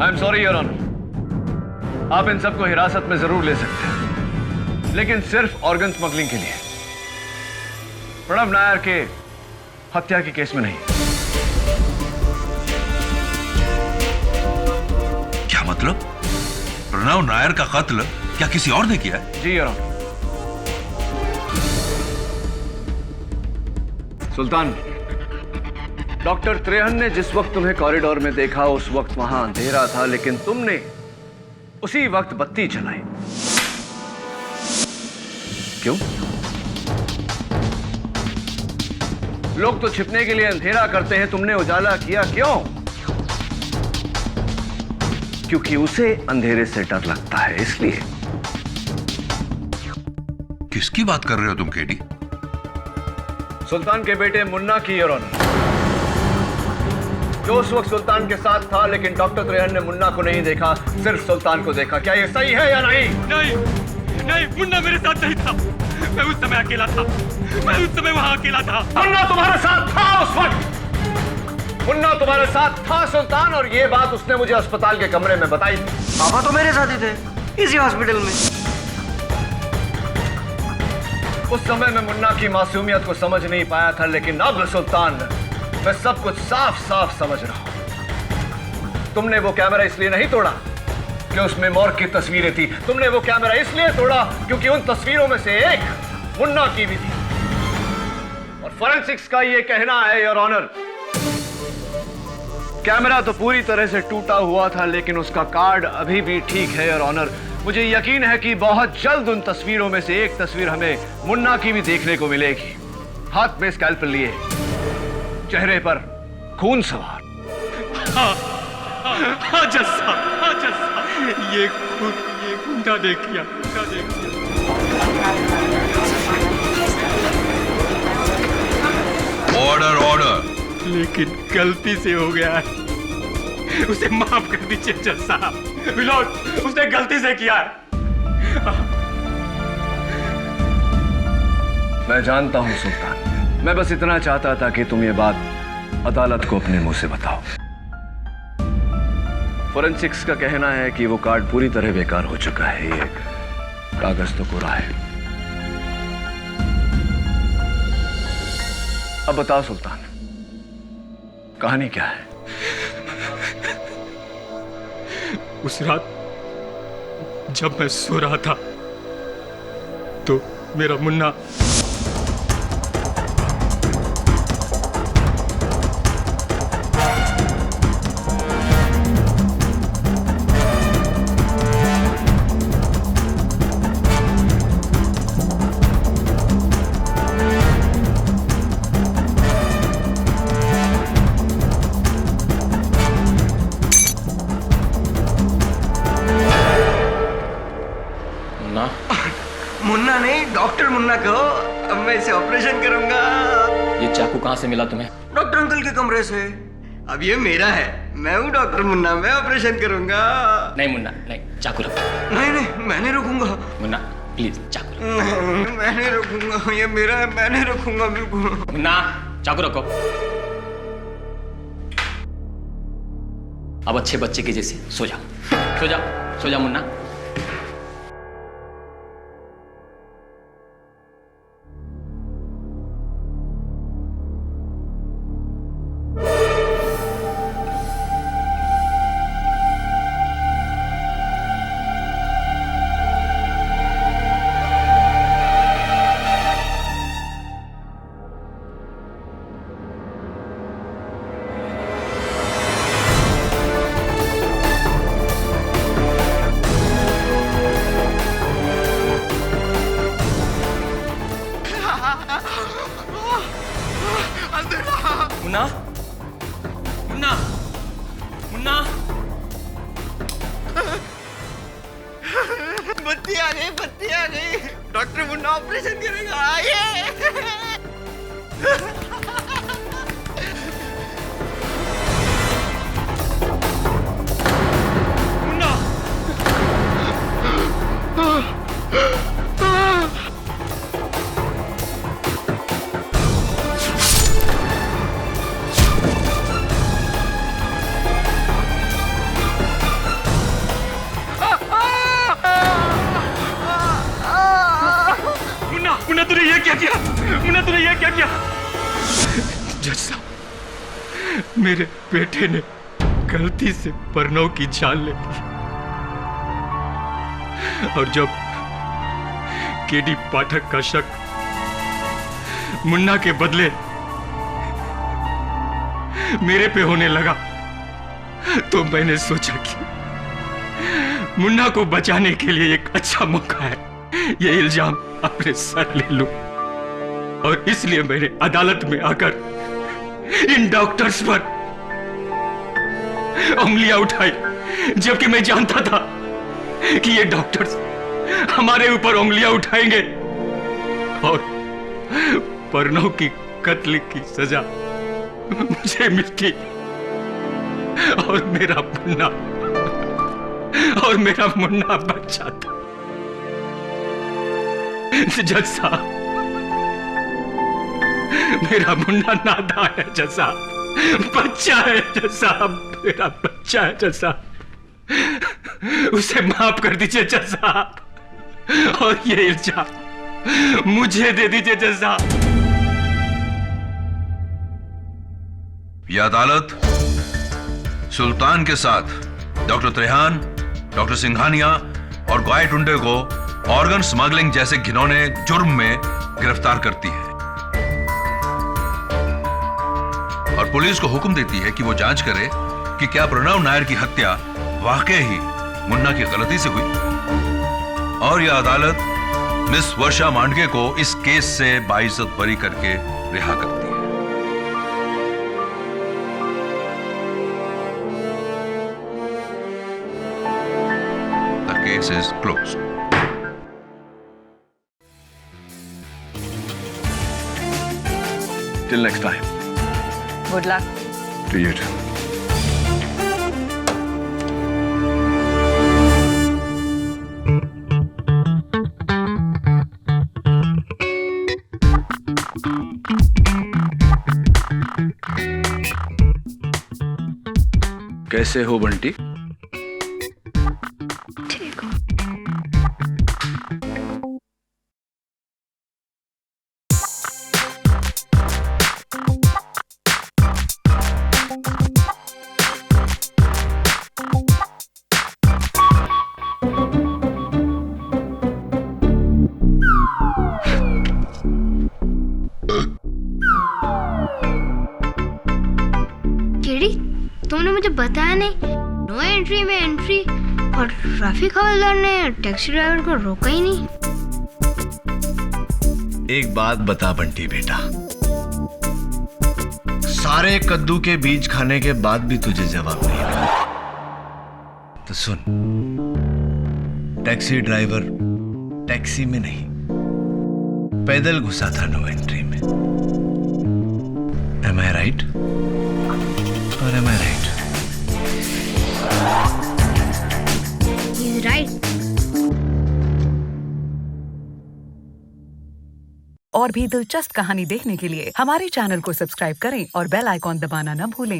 I am sorry your honour. आप इन सबको हिरासत में जरूर ले सकते हैं, लेकिन सिर्फ ऑर्गन स्मगलिंग के लिए, प्रणव नायर के हत्या के केस में नहीं। क्या मतलब? प्रणव नायर का कत्ल क्या किसी और ने किया है? जी your honour. Sultan, doctor Trehan ने जिस वक्त तुम्हें कॉरिडोर में देखा उस वक्त वहां अंधेरा था, लेकिन तुमने उसी वक्त बत्ती जलाई। क्यों? लोग तो छिपने के लिए अंधेरा करते हैं, तुमने उजाला किया क्यों? क्योंकि उसे अंधेरे से डर लगता है, इसलिए। किसकी बात कर रहे हो तुम केडी? सुल्तान के बेटे मुन्ना की योर ऑनर, जो उस वक्त सुल्तान के साथ था, लेकिन डॉक्टर त्रेहन ने मुन्ना को नहीं देखा, सिर्फ सुल्तान को देखा। क्या ये सही है या नहीं? नहीं, नहीं, मुन्ना मेरे साथ नहीं था। मैं उस समय अकेला था। मैं उस समय वहां अकेला था। मुन्ना तुम्हारे साथ था उस वक्त। मुन्ना तुम्हारे साथ था सुल्तान, और ये बात उसने मुझे अस्पताल के कमरे में बताई थी। पापा तो मेरे साथ ही थे, इसी हॉस्पिटल में। उस समय मैं मुन्ना की मासूमियत को समझ नहीं पाया था, लेकिन अब सुल्तान मैं सब कुछ साफ साफ समझ रहा हूं। तुमने वो कैमरा इसलिए नहीं तोड़ा कि उसमें मॉर्ग की तस्वीरें थी। तुमने वो कैमरा इसलिए तोड़ा क्योंकि उन तस्वीरों में से एक मुन्ना की भी थी। और फोरेंसिक्स का ये कहना है योर ऑनर, कैमरा तो पूरी तरह से टूटा हुआ था, लेकिन उसका कार्ड अभी भी ठीक है योर ऑनर। मुझे यकीन है कि बहुत जल्द उन तस्वीरों में से एक तस्वीर हमें मुन्ना की भी देखने को मिलेगी। हाथ में स्कैल्पेल लिए, चेहरे पर खून सवार। हाँ जस्सा, हाँ जस्सा, ये गुंडा देख लिया, गुंडा देख लिया। Order order. लेकिन गलती से हो गया है, उसे माफ कर दीजिए जज साहब। मिलोड, उसने गलती से किया है। मैं जानता हूं सुल्तान, मैं बस इतना चाहता था कि तुम ये बात अदालत को अपने मुंह से बताओ। फोरेंसिक्स का कहना है कि वो कार्ड पूरी तरह बेकार हो चुका है, ये कागज तो कोरा है। अब बताओ सुल्तान, कहानी क्या है? उस रात जब मैं सो रहा था तो मेरा मुन्ना मुन्ना नहीं, डॉक्टर मुन्ना कहो। अब मैं इसे ऑपरेशन करूंगा। ये चाकू कहाँ से मिला तुम्हें? डॉक्टर अंकल के कमरे से। अब ये मेरा है, मैं हूँ डॉक्टर मुन्ना, मैं ऑपरेशन करूंगा। नहीं मुन्ना नहीं, चाकू रखो। नहीं मैं नहीं रुकूंगा। मुन्ना प्लीज चाकू नहीं, मैं नहीं रुकूंगा, ये मेरा है, मैं नहीं रुकूंगा बिल्कुल। मुन्ना चाकू रखो। अब अच्छे बच्चे के जैसे सो जाओ, सो जाओ, सो जाओ मुन्ना। मुन्ना मुन्ना मुन्ना बत्ती आ गई, बत्ती आ गई। डॉक्टर मुन्ना ऑपरेशन करेगा, आइए। मुन्ना तूने ये क्या किया? मुन्ना तूने ये क्या किया? जज साहब, मेरे बेटे ने गलती से प्रणव की जान ले ली और जब केडी पाठक का शक मुन्ना के बदले मेरे पे होने लगा तो मैंने सोचा कि मुन्ना को बचाने के लिए एक अच्छा मौका है ये इल्जाम अपने सर ले लूं और इसलिए मैंने अदालत में आकर इन डॉक्टर्स पर उंगलियां उठाई, जबकि मैं जानता था कि ये डॉक्टर्स हमारे ऊपर उंगलियां उठाएंगे और प्रणव की कत्ल की सजा मुझे मिलती और मेरा मुन्ना बच जाता। जज साहब, मेरा मुन्ना नादान है जज साहब, बच्चा है जज साहब, मेरा बच्चा है जज साहब, उसे माफ कर दीजिए जज साहब और ये इल्जाम मुझे दे दीजिए जज साहब। यह अदालत सुल्तान के साथ डॉक्टर त्रेहान, डॉक्टर सिंघानिया और गाय टुंडे को ऑर्गन स्मगलिंग जैसे घिनौने जुर्म में गिरफ्तार करती है और पुलिस को हुक्म देती है कि वो जांच करे कि क्या प्रणव नायर की हत्या वाकई ही मुन्ना की गलती से हुई। और यह अदालत मिस वर्षा मांडके को इस केस से बाइज्जत बरी करके रिहा करती है। The case is closed. Till next time. Good luck. To you too. कैसे हो बंटी? ठीक हो। तुमने मुझे बताया नहीं, नो एंट्री में एंट्री और ट्रैफिक हवलदार ने टैक्सी ड्राइवर को रोका ही नहीं। एक बात बता बंटी बेटा, सारे कद्दू के बीज खाने के बाद भी तुझे जवाब नहीं मिला तो सुन, टैक्सी ड्राइवर टैक्सी में नहीं पैदल घुसा था नो एंट्री में। Am I right? Or am by. और भी दिलचस्प कहानी देखने के लिए हमारे चैनल को सब्सक्राइब करें और बेल आइकॉन दबाना न भूलें।